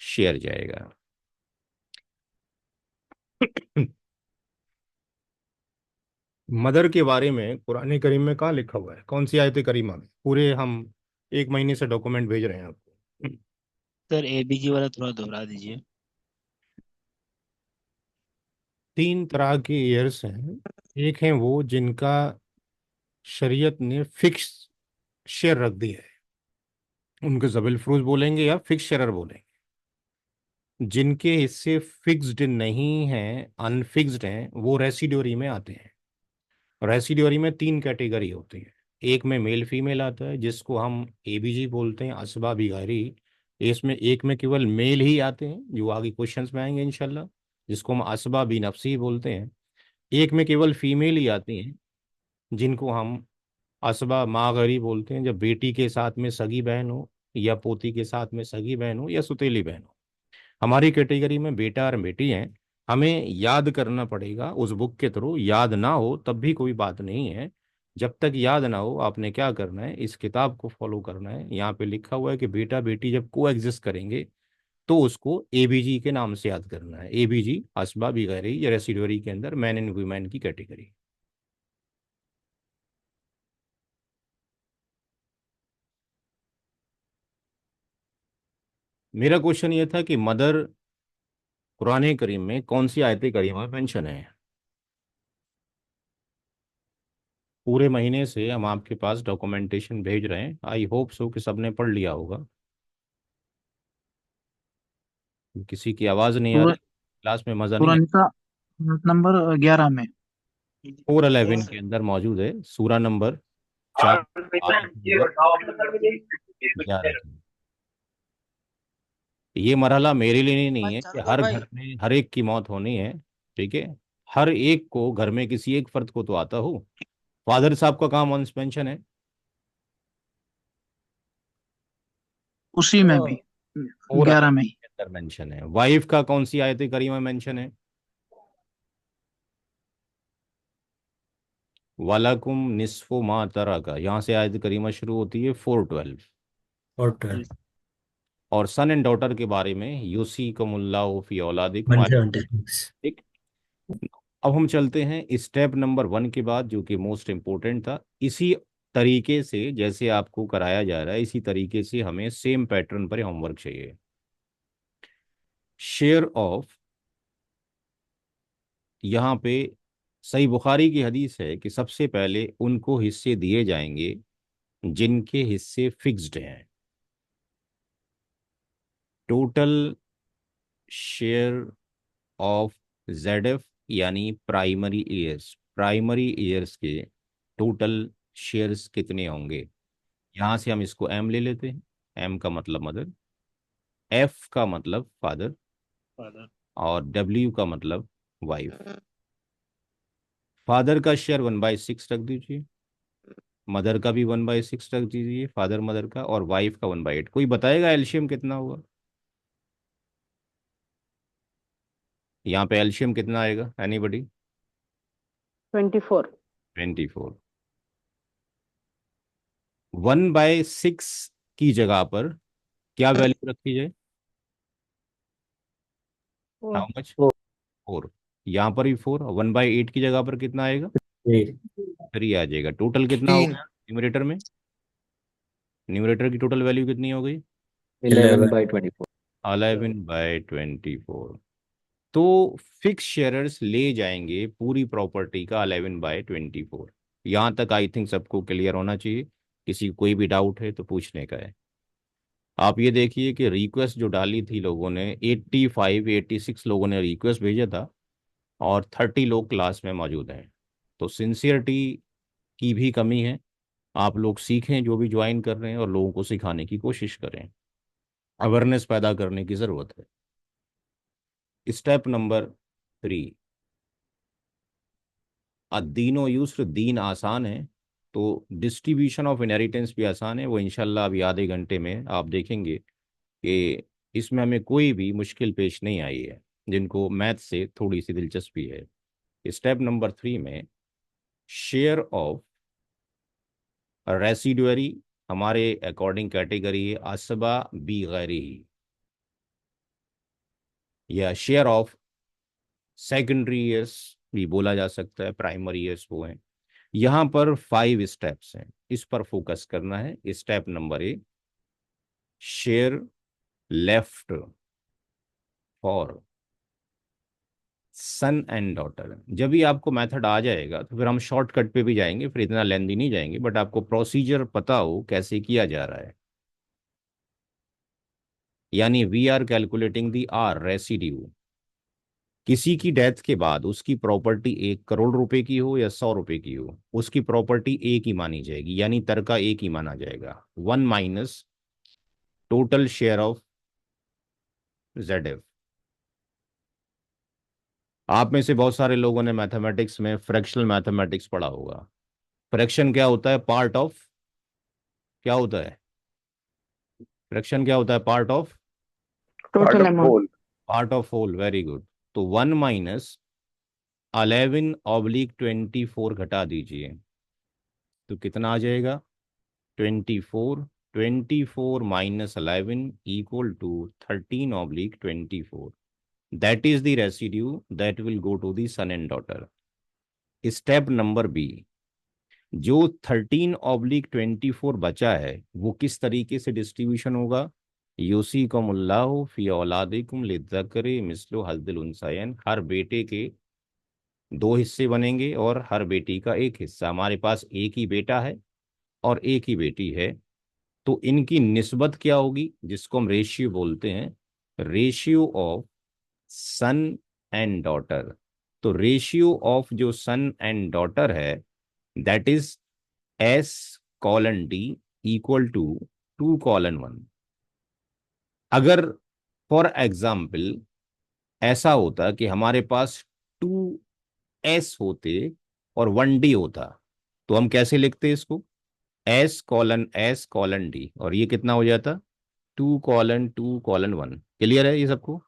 शेयर जाएगा। मदर के बारे में कुरान करीम में कहाँ लिखा हुआ है, कौन सी आयत करीमा में? पूरे हम 1 महीने से डॉक्यूमेंट भेज रहे हैं आपको। सर ABG वाला थोड़ा दोहरा दीजिए। 3 तरह के ईयर्स हैं। एक है वो जिनका शरीयत ने फिक्स शेयर रख दिया है, उनको ज़बील फरूज बोलेंगे या फिक्स शेयर बोलेंगे। जिनके हिस्से फिक्स्ड नहीं हैं, अनफिक्स्ड हैं, वो रेसिड्यूरी में आते हैं। रेसिड्यूरी में 3 कैटेगरी होती है। एक में मेल फीमेल आता है जिसको हम ABG बोलते हैं, असबा बिगारी। इसमें एक में केवल मेल ही आते हैं जो आगे क्वेश्चंस में आएंगे इंशाल्लाह, जिसको हम असबा बी नफ्सी बोलते हैं। एक में केवल फीमेल ही आती हैं जिनको हम असबा मागरी बोलते हैं, जब बेटी के साथ में सगी बहन हो या पोती के साथ में सगी बहन हो या सुतेली बहन हो। हमारी कैटेगरी में बेटा और बेटी हैं। हमें याद करना पड़ेगा उस बुक के थ्रू। याद ना हो तब भी कोई बात नहीं है, जब तक याद ना हो आपने क्या करना है, इस किताब को फॉलो करना है। यहाँ पे लिखा हुआ है कि बेटा बेटी जब को एग्जिस्ट करेंगे तो उसको ABG के नाम से याद करना है। ABG असबा बिगैरी या रेसिडुअरी के अंदर मैन एंड वुमेन की कैटेगरी। मेरा क्वेश्चन ये था कि मदर कुरान करीम में कौन सी आयत करीमा मेंशन है। पूरे महीने से हम आपके पास डॉक्यूमेंटेशन भेज रहे हैं, आई होप सो कि सबने पढ़ लिया होगा। किसी की आवाज़ नहीं आ सूरह रही, क्लास में मज़ा नहीं सूरह है। निसा नंबर 11 में। 411 के अंदर मौजूद है, सूरा नंबर 4, आयत नंबर 11। ये मरहला मेरे लिए नहीं है कि हर घर में हर एक की मौत होनी है, ठीक है। हर एक को घर में किसी एक फर्द को तो आता हो। फादर साहब का काम ऑन पेंशन है, उसी में भी और 11 में ही। के अंदर मेंशन है। वाइफ का कौन सी आयत करीमा मेंशन है? वालाकुम निस्फु मा तरा का, यहाँ से आयत करीमा शुरू होती है 4:12। और 12 और सन एंड डॉटर के बारे में यूसीकुमुल्लाहु फी औलादिकुम। 176। ठीक। अब हम चलते हैं स्टेप नंबर 1 के बाद, जो कि मोस्ट इम्पोर्टेंट था। इसी तरीके से जैसे आपको कराया जा रहा है, इसी तरीके से हमें सेम पैटर्न पर होमवर्क चाहिए। शेयर ऑफ, यहाँ पे सही बुखारी की हदीस है कि सबसे पहले उनको हिस्से दिए जाएंगे जिनके हिस्से फिक्स्ड हैं। टोटल शेयर ऑफ ZF यानी प्राइमरी ईयर्स के टोटल शेयर्स कितने होंगे। यहाँ से हम इसको M ले लेते हैं। M का मतलब मदर, F का मतलब फादर, फादर। और W का मतलब वाइफ। फादर का शेयर 1/6 रख दीजिए, मदर का भी 1/6 रख दीजिए, फादर मदर का, और वाइफ का 1/8। कोई बताएगा एलसीएम कितना होगा? यहाँ पे एलसीएम कितना आएगा? एनीबडी? 24. 24। 1/6 की जगह पर क्या वैल्यू रखी जाए? हाउ 4. मच? 4। यहाँ पर भी 4। 1/8 की जगह पर कितना आएगा? 3 आ जाएगा। टोटल कितना हो 3। गया न्यूमरेटर में? न्यूमरेटर की टोटल वैल्यू कितनी हो गई? 11/24। 11/24। तो फिक्स शेयर्स ले जाएंगे पूरी प्रॉपर्टी का 11/24। यहाँ तक आई थिंक सबको क्लियर होना चाहिए। किसी को कोई भी डाउट है तो पूछने का है। आप ये देखिए कि रिक्वेस्ट जो डाली थी लोगों ने, 85 86 लोगों ने रिक्वेस्ट भेजा था, और 30 लोग क्लास में मौजूद हैं। तो सिंसियरिटी की भी कमी है। आप लोग सीखें जो भी ज्वाइन कर रहे हैं, और लोगों को सिखाने की कोशिश करें। अवेयरनेस पैदा करने की ज़रूरत है। स्टेप नंबर 3, अदीनो यूस्र, दीन आसान है तो डिस्ट्रीब्यूशन ऑफ इनहेरिटेंस भी आसान है। वो इंशाल्लाह अभी आधे घंटे में आप देखेंगे कि इसमें हमें कोई भी मुश्किल पेश नहीं आई है, जिनको मैथ से थोड़ी सी दिलचस्पी है। स्टेप नंबर 3 में शेयर ऑफ रेसिडुअरी, हमारे अकॉर्डिंग कैटेगरी है असबा बी गैरी, या शेयर ऑफ सेकेंडरी ईयर्स भी बोला जा सकता है, प्राइमरी ईयर्स वो हैं। यहाँ पर 5 स्टेप्स हैं, इस पर फोकस करना है। Step number 1, share left for son and daughter. जब भी आपको मेथड आ जाएगा तो फिर हम शॉर्टकट पे भी जाएंगे, फिर इतना लेंदी नहीं जाएंगे, बट आपको प्रोसीजर पता हो कैसे किया जा रहा है। यानी we are calculating the are residue. किसी की डेथ के बाद उसकी प्रॉपर्टी 1 करोड़ रुपए की हो या 100 रुपए की हो, उसकी प्रॉपर्टी एक ही मानी जाएगी, यानी तरका एक ही माना जाएगा। 1 minus total share of ZF। आप में से बहुत सारे लोगों ने मैथमेटिक्स में फ्रैक्शनल मैथमेटिक्स पढ़ा होगा। फ्रैक्शन क्या होता है? पार्ट ऑफ, क्या होता है फ्रैक्शन? क्या होता है? Part of, part Total of amount. Whole. Part of whole. Very good. तो 1 माइनस 11/24 घटा दीजिए तो कितना आ जाएगा? 24। 24 minus 11 equal to 13/24। That is the residue that will go to the son and daughter. Step number B, जो 13/24 बचा है वो किस तरीके से डिस्ट्रीब्यूशन होगा? यूसी को मुल्लाह फी औलादिकुम लिज़्ज़करि मिस्लु हज़्ज़िल उनसायैन। हर बेटे के 2 हिस्से बनेंगे और हर बेटी का एक हिस्सा। हमारे पास एक ही बेटा है और एक ही बेटी है, तो इनकी निस्बत क्या होगी, जिसको हम रेशियो बोलते हैं, ratio of son and daughter. तो रेशियो ऑफ जो सन एंड डॉटर है, that is S:D equal to 2:1। अगर फॉर एग्जाम्पल ऐसा होता कि हमारे पास 2S होते और 1D होता, तो हम कैसे लिखते इसको? S:S:D, और ये कितना हो जाता? 2:2:1। क्लियर है ये सबको?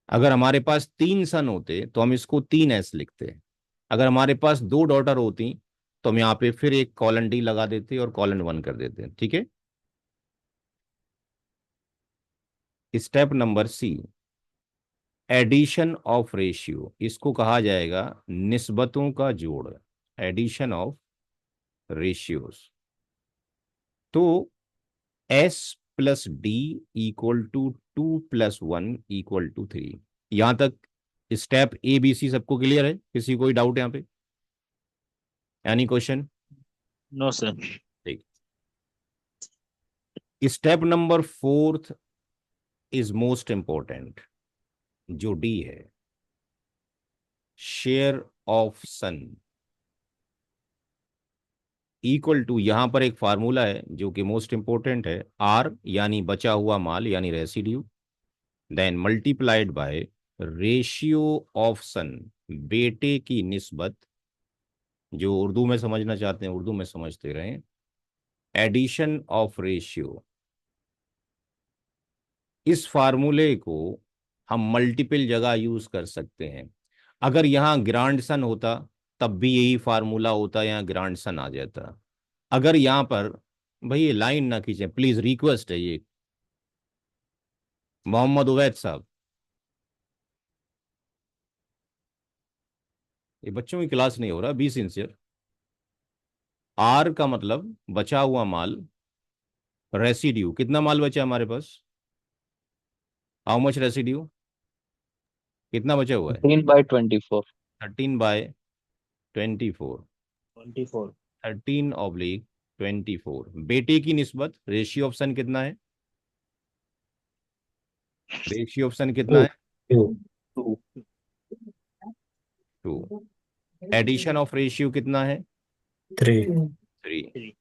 अगर हमारे पास 3 सन होते तो हम इसको 3S लिखते। अगर हमारे पास 2 डॉटर होती तो हम यहाँ पे फिर एक कॉलन D लगा देते और कॉलन 1 कर देते। ठीक है। Step number C, addition of ratio, इसको कहा जाएगा निस्बतों का जोड़, एडिशन ऑफ रेशियोज। तो S+D इक्वल टू 2+1 = 3। यहां तक स्टेप ABC सबको क्लियर है? किसी कोई डाउट यहाँ पे? Any question? No sir. ठीक। Step number 4 is most important, जो D है, share of son. Equal to, यहां पर एक फार्मूला है जो कि मोस्ट इंपॉर्टेंट है, आर यानी बचा हुआ माल यानी residue, then multiplied by ratio of son, बेटे की निस्बत, जो उर्दू में समझना चाहते हैं उर्दू में समझते रहें, एडिशन ऑफ रेशियो। इस फार्मूले को हम मल्टीपल जगह यूज कर सकते हैं। अगर यहाँ ग्रांड सन होता तब भी यही फार्मूला होता, यहाँ ग्रांड सन आ जाता। अगर यहाँ पर, भाई ये लाइन ना खींचे प्लीज, रिक्वेस्ट है ये, मोहम्मद उवैद साहब, ये बच्चों की क्लास नहीं हो रहा, बी सिंसियर। आर का मतलब बचा हुआ माल, रेसिड्यू, कितना माल बचा हमारे पास, हाउ मच रेसिड्यू, कितना बचा हुआ है, 13/24। 13/24, 24। 13/24। बेटे की निस्बत, रेशियो ऑप्शन कितना है, रेशियो ऑप्शन कितना है, 2। 2। एडिशन ऑफ रेशियो कितना है, 3। 3।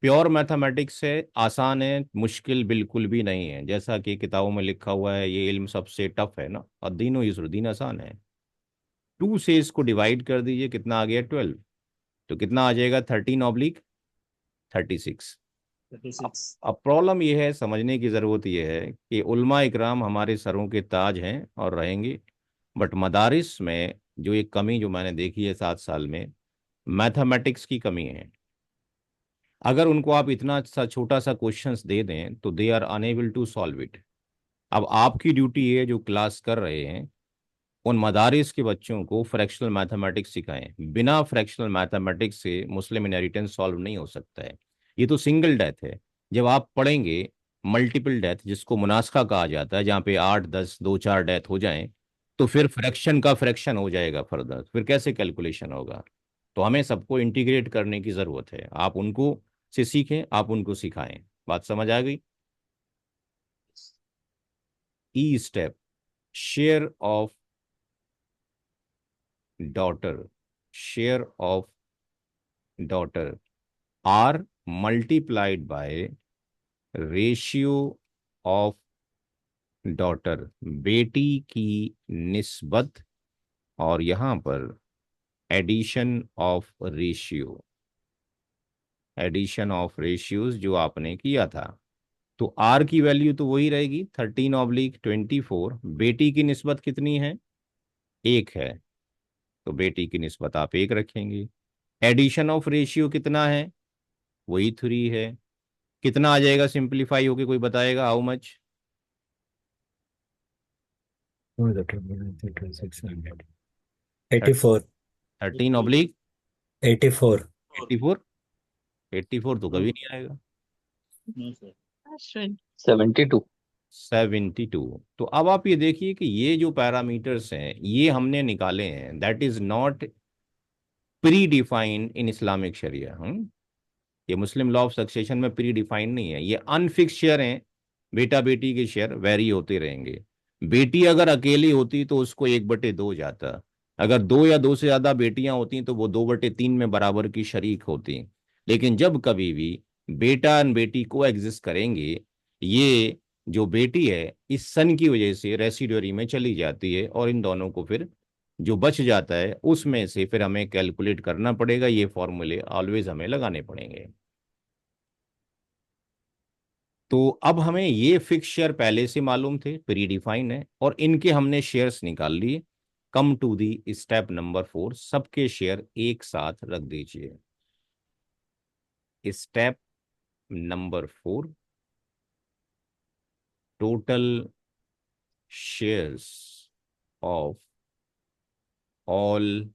प्योर मैथमेटिक्स है, आसान है, मुश्किल बिल्कुल भी नहीं है। जैसा कि किताबों में लिखा हुआ है, ये इल्म सबसे टफ है ना, और दीनो युस्र, दीन आसान है। 2 से इसको डिवाइड कर दीजिए, कितना आ गया, 12। तो कितना आ जाएगा, 13/36। 36। अब प्रॉब्लम ये है, समझने की ज़रूरत ये है कि उलमा इकराम हमारे सरों के ताज हैं और रहेंगे, बट मदारिस में जो एक कमी जो मैंने देखी है 7 साल में, मैथमेटिक्स की कमी है। अगर उनको आप इतना सा छोटा सा क्वेश्चंस दे दें तो they are unable to solve it. अब आपकी ड्यूटी है, जो क्लास कर रहे हैं, उन मदारिस के बच्चों को फ्रैक्शनल मैथमेटिक्स सिखाएं। बिना फ्रैक्शनल मैथमेटिक्स से मुस्लिम इनहेरिटेंस सॉल्व नहीं हो सकता है। ये तो सिंगल डेथ है। जब आप पढ़ेंगे मल्टीपल डेथ, जिसको मुनास्खा कहा जाता है, जहाँ पे 8 10 2 4 डेथ हो जाएं, तो फिर फ्रैक्शन का फ्रैक्शन हो जाएगा फर्दर, फिर कैसे कैलकुलेशन होगा। तो हमें सबको इंटीग्रेट करने की ज़रूरत है। आप उनको से सीखें, आप उनको सिखाएं। बात समझ आ गई। E step, share of daughter, share of daughter, are multiplied by ratio of daughter, बेटी की निस्बत, और यहां पर addition of ratio, addition of ratios जो आपने किया था। तो आर की वैल्यू तो वही रहेगी, 13/24। बेटी की निस्बत कितनी है, 1 है, तो बेटी की निस्बत आप 1 रखेंगे। एडिशन ऑफ रेशियो कितना है, वही 3 है। कितना आ जाएगा सिंप्लीफाई होके, कोई बताएगा, हाउ मच, 84। 13/84। 84। 84 तो कभी नहीं आएगा। No sir. 72। 72। तो अब आप ये देखिए कि ये जो पैरामीटर्स हैं ये हमने निकाले हैं, that is not predefined in Islamic शरिया। ये मुस्लिम लॉ ऑफ सक्सेशन में प्री डिफाइंड नहीं है, ये अनफिक्स शेयर हैं। बेटा बेटी के शेयर वेरी होते रहेंगे। बेटी अगर अकेली होती तो उसको 1/2 जाता, अगर 2 या 2 से ज्यादा बेटियां होती तो वो 2/3 में बराबर की शरीक होती। लेकिन जब कभी भी बेटा और बेटी को एग्जिस्ट करेंगे, ये जो बेटी है इस सन की वजह से रेसिडुअरी में चली जाती है, और इन दोनों को फिर जो बच जाता है उसमें से फिर हमें कैलकुलेट करना पड़ेगा। ये फॉर्मूले ऑलवेज हमें लगाने पड़ेंगे। तो अब हमें ये फिक्स शेयर पहले से मालूम थे, प्री डिफाइन है, और इनके हमने शेयर्स निकाल लिए। Come to the step number 4, सबके शेयर एक साथ रख दीजिए। Step number 4, total shares of all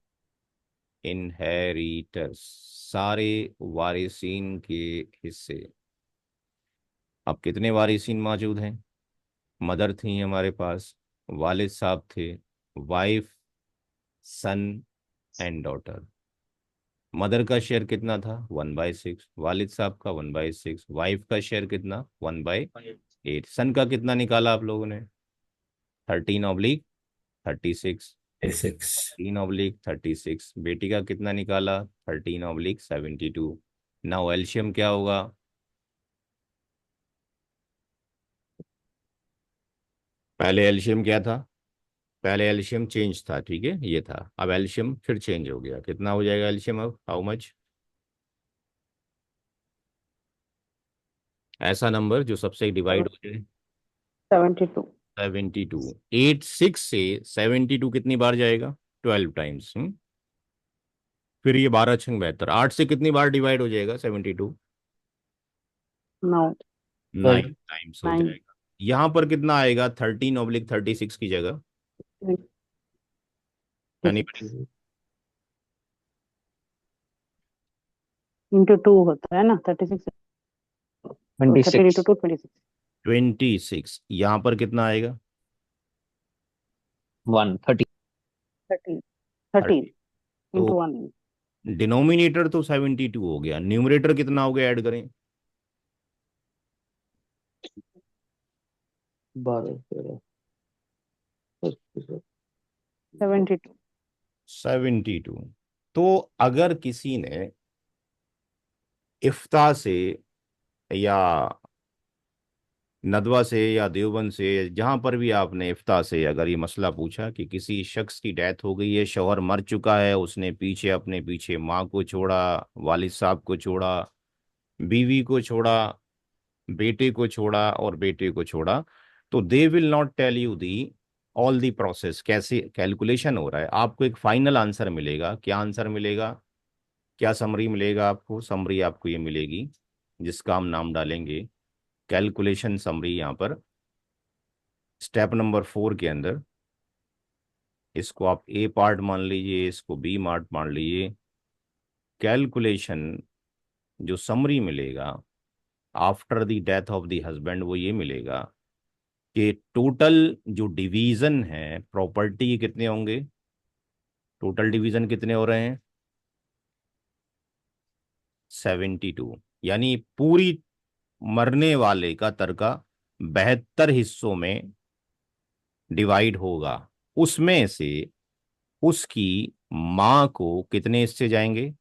inheritors, सारे वारिसीन के हिस्से। अब कितने वारिसीन मौजूद हैं, मदर थी हमारे पास, वालिद साहब थे, wife, son and daughter. Mother का शेयर कितना था, 1/6, वालिद साहब का 1/6, वाइफ का शेयर कितना, 1/8, सन का कितना निकाला आप लोगों ने, 13/36, 6 13/36। बेटी का कितना निकाला? 13/72। नाउ एलसीएम क्या होगा? पहले एलसीएम क्या था? पहले एलसीएम चेंज था, ठीक है, ये था। अब एलसीएम फिर चेंज हो गया। कितना हो जाएगा एलसीएम अब? How much? ऐसा नंबर जो सबसे डिवाइड हो जाए। 72. 72। 86 से 72 कितनी बार जाएगा? 12 टाइम्स। फिर ये 12 छंग 72। 8 से कितनी बार डिवाइड हो जाएगा 72? No. 9 टाइम्स हो 9. जाएगा। यहाँ पर कितना आएगा 13/36 की जगह? 36. Anybody? Into 2 होता है ना 36. तो 13 into 26 2 26. 26। यहाँ पर कितना आएगा? 1 30 13. 13 30। तो into 1. डिनोमिनेटर तो 72 हो गया, न्यूमरेटर कितना हो गया? ऐड करें। 12 13 72. 72। तो अगर किसी ने इफ्ता से या नदवा से या देवबंद से, जहां पर भी आपने इफ्ता से अगर ये मसला पूछा कि किसी शख्स की डेथ हो गई है, शौहर मर चुका है, उसने पीछे अपने पीछे माँ को छोड़ा, वालिद साहब को छोड़ा, बीवी को छोड़ा, बेटे को छोड़ा और बेटे को छोड़ा, तो they will not tell you the all the process, कैसे कैलकुलेशन हो रहा है। आपको एक फाइनल आंसर मिलेगा। क्या आंसर मिलेगा? क्या समरी मिलेगा आपको? समरी आपको ये मिलेगी जिसका हम नाम डालेंगे कैलकुलेशन समरी। यहाँ पर स्टेप नंबर 4 के अंदर इसको आप ए पार्ट मान लीजिए, इसको बी पार्ट मान लीजिए। कैलकुलेशन जो समरी मिलेगा after the death of the husband, वो ये मिलेगा कि टोटल जो डिवीजन है प्रॉपर्टी के कितने होंगे? टोटल डिवीजन कितने हो रहे हैं? 72। यानी पूरी मरने वाले का तरका 72 हिस्सों में डिवाइड होगा। उसमें से उसकी माँ को कितने हिस्से जाएंगे?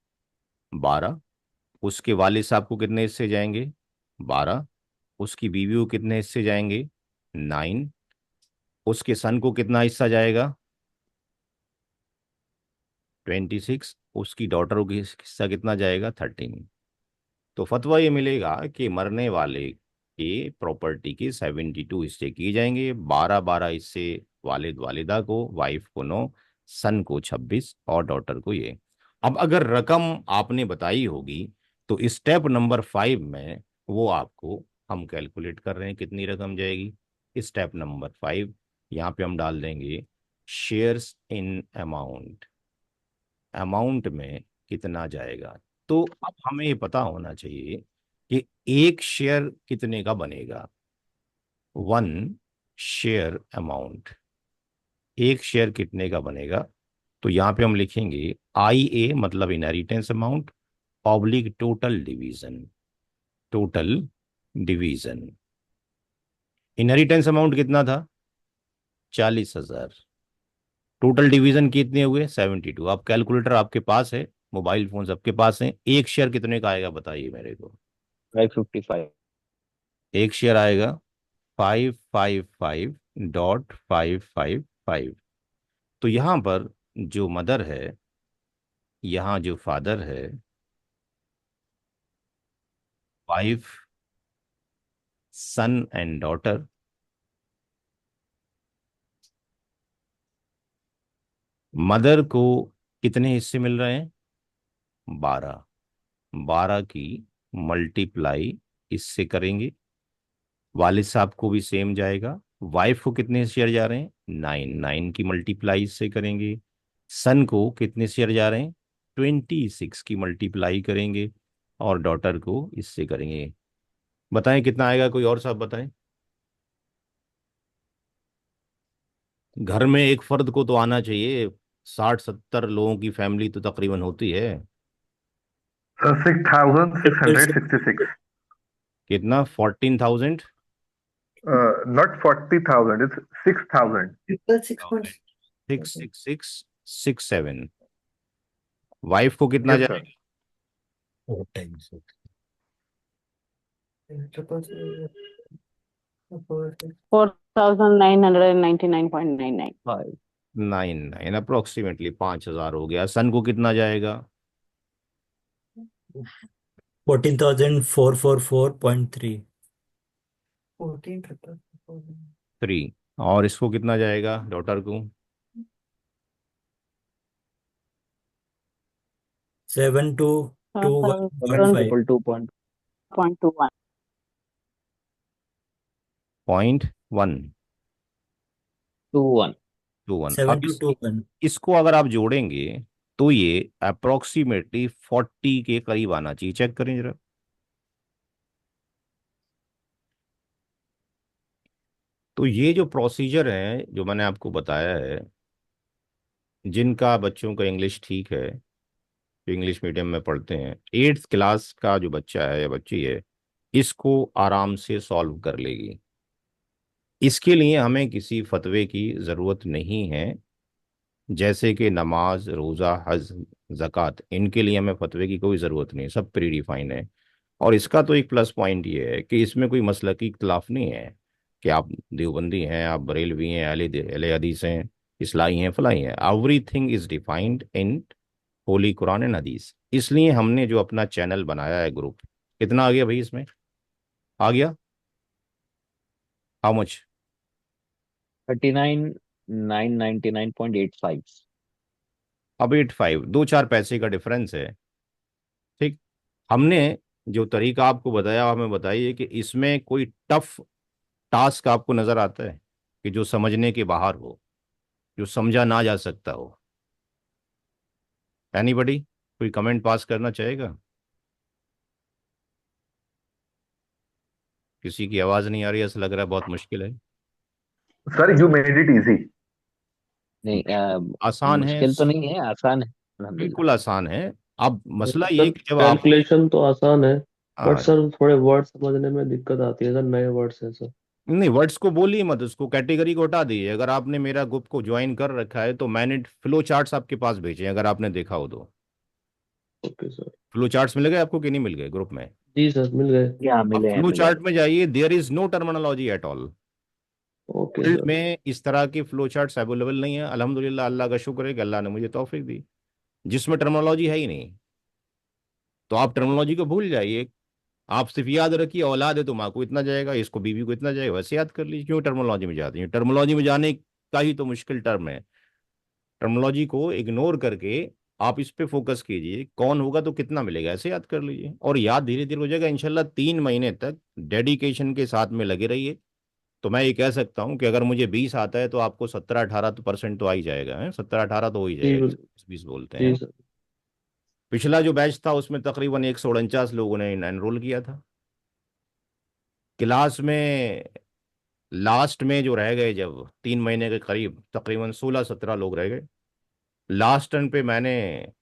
12। उसके वालिद साहब को कितने हिस्से जाएंगे? 12। उसकी बीवी को कितने हिस्से जाएंगे? 9। उसके सन को कितना हिस्सा जाएगा? 26। उसकी डॉटर को हिस्सा कितना जाएगा? 13। तो फतवा ये मिलेगा कि मरने वाले की प्रॉपर्टी के 72 हिस्से किए जाएंगे। 12 हिस्से वालिद वालिदा को, वाइफ को 9, सन को 26 और डॉटर को ये। अब अगर रकम आपने बताई होगी तो स्टेप नंबर 5 में वो आपको हम कैलकुलेट कर रहे हैं कितनी रकम जाएगी। स्टेप नंबर 5 यहाँ पे हम डाल देंगे शेयर्स इन अमाउंट। अमाउंट में कितना जाएगा। तो अब हमें ये पता होना चाहिए कि एक शेयर कितने का बनेगा। 1 शेयर अमाउंट, एक शेयर कितने का बनेगा। तो यहाँ पे हम लिखेंगे IA मतलब inheritance amount oblique total division. Total division inheritance amount कितना था? 40,000। टोटल डिवीजन कितने हुए? 72। अब कैलकुलेटर आपके पास है, मोबाइल फोन सबके पास है। एक शेयर कितने का आएगा बताइए मेरे को। 555 एक शेयर आएगा 555.555। तो यहाँ पर जो मदर है, यहाँ जो फादर है, wife, son and daughter, mother को कितने हिस्से मिल रहे हैं? 12। 12 की मल्टीप्लाई इससे करेंगे। वालिद साहब को भी सेम जाएगा। वाइफ को कितने शेयर जा रहे हैं? 9। 9 की मल्टीप्लाई इससे करेंगे। सन को कितने शेयर जा रहे हैं? 26 की मल्टीप्लाई करेंगे और डॉटर को इससे करेंगे। बताएं कितना आएगा, कोई और साहब बताएं। घर में एक फर्द को तो आना चाहिए, 60-70 लोगों की फैमिली तो तकरीबन होती है। 6,666. कितना? 14,000? Not 40,000, it's 6,000. Triple 6 point. 66667। Wife को कितना यस सर। जाएगा? ट्रिपल 4999.99। 5 99 अप्रोक्सीमेटली 5,000 हो गया। सन को कितना जाएगा? 14,444.3। 14 3। और इसको कितना जाएगा डॉटर को? 7221.5। 722.21 0.121। अब सेवन टू वन। इसको अगर आप जोड़ेंगे तो ये अप्रोक्सीमेटली 40 के करीब आना चाहिए। चेक करें जरा। तो ये जो प्रोसीजर है जो मैंने आपको बताया है, जिनका बच्चों का इंग्लिश ठीक है, जो इंग्लिश मीडियम में पढ़ते हैं, 8th क्लास का जो बच्चा है या बच्ची है, इसको आराम से सॉल्व कर लेगी। इसके लिए हमें किसी फतवे की ज़रूरत नहीं है, जैसे कि नमाज, रोज़ा, हज, ज़कात, इनके लिए हमें फतवे की कोई ज़रूरत नहीं, सब प्री डिफाइंड है। और इसका तो एक प्लस पॉइंट ये है कि इसमें कोई मसलकी इख्तलाफ नहीं है कि आप देवबंदी हैं, आप बरेलवी हैं, अहले हदीस हैं, इस्लाही हैं, फलाई हैं। Everything is defined in Holi Quran and हदीस। इसलिए हमने जो अपना चैनल बनाया है, ग्रुप, कितना आ गया भाई इसमें? आ गया हाउ मच? 39,999.85। अब 85, 2-4 पैसे का डिफरेंस है। ठीक। हमने जो तरीका आपको बताया, हमें बताइए कि इसमें कोई टफ टास्क आपको नजर आता है कि जो समझने के बाहर हो, जो समझा ना जा सकता हो? एनीबडी कोई कमेंट पास करना चाहेगा? किसी की आवाज नहीं आ रही, ऐसा लग रहा है बहुत मुश्किल है। Sir you made it easy. नहीं आसान है, मुश्किल तो नहीं है, आसान है अल्हम्दुलिल्लाह। बिल्कुल आसान है। अब मसला ये सर है कि जब आप कैलकुलेशन तो आसान है, बट आ, सर थोड़े वर्ड समझने में दिक्कत आती है सर, नए वर्ड्स हैं सर। नहीं, वर्ड्स को बोलिए मत, उसको कैटेगरी को हटा दीजिए। अगर आपने मेरा ग्रुप को ज्वाइन कर रखा है तो मैंने फ्लो चार्ट्स आपके पास भेजे हैं, अगर आपने देखा हो तो। Okay sir. फ्लो चार्ट्स मिल गए आपको कि नहीं मिल गए ग्रुप में? जी सर मिल गए। यहाँ अब मिले हैं, फ्लो मिले हैं। चार्ट में जाइए, there is no terminology at all. Okay field sir. में इस तरह की फ्लो चार्ट्स अवेलेबल नहीं है। अल्हम्दुलिल्लाह, अल्लाह का शुक्र है कि अल्लाह ने मुझे तौफीक दी जिसमें टर्मिनोलॉजी है ही नहीं। तो आप टर्मिनोलॉजी को भूल जाइए। आप सिर्फ याद रखिए, औलाद है तो माँ को इतना जाएगा, इसको बीवी को इतना जाएगा, वैसे याद कर लीजिए। क्यों टर्मिनोलॉजी में जाते हैं? टर्मिनोलॉजी में जाने का ही तो मुश्किल टर्म है। टर्मिनोलॉजी को इग्नोर करके आप इस पे फोकस कीजिए, कौन होगा तो कितना मिलेगा, ऐसे याद कर लीजिए और याद धीरे धीरे हो जाएगा इंशाल्लाह। 3 महीने तक डेडिकेशन के साथ में लगे रहिए। तो मैं ये कह सकता हूँ कि अगर मुझे 20 आता है तो आपको 17-18% तो आ ही जाएगा, है 17-18 तो हो ही जी जाएगा, 20 बोलते जी हैं। सर। पिछला जो बैच था उसमें तकरीबन 149 लोगों ने एनरोल किया था क्लास में। लास्ट में जो रह गए, जब 3 महीने के करीब तकरीबन 16-17 लोग रह गए, लास्ट टर्न पे मैंने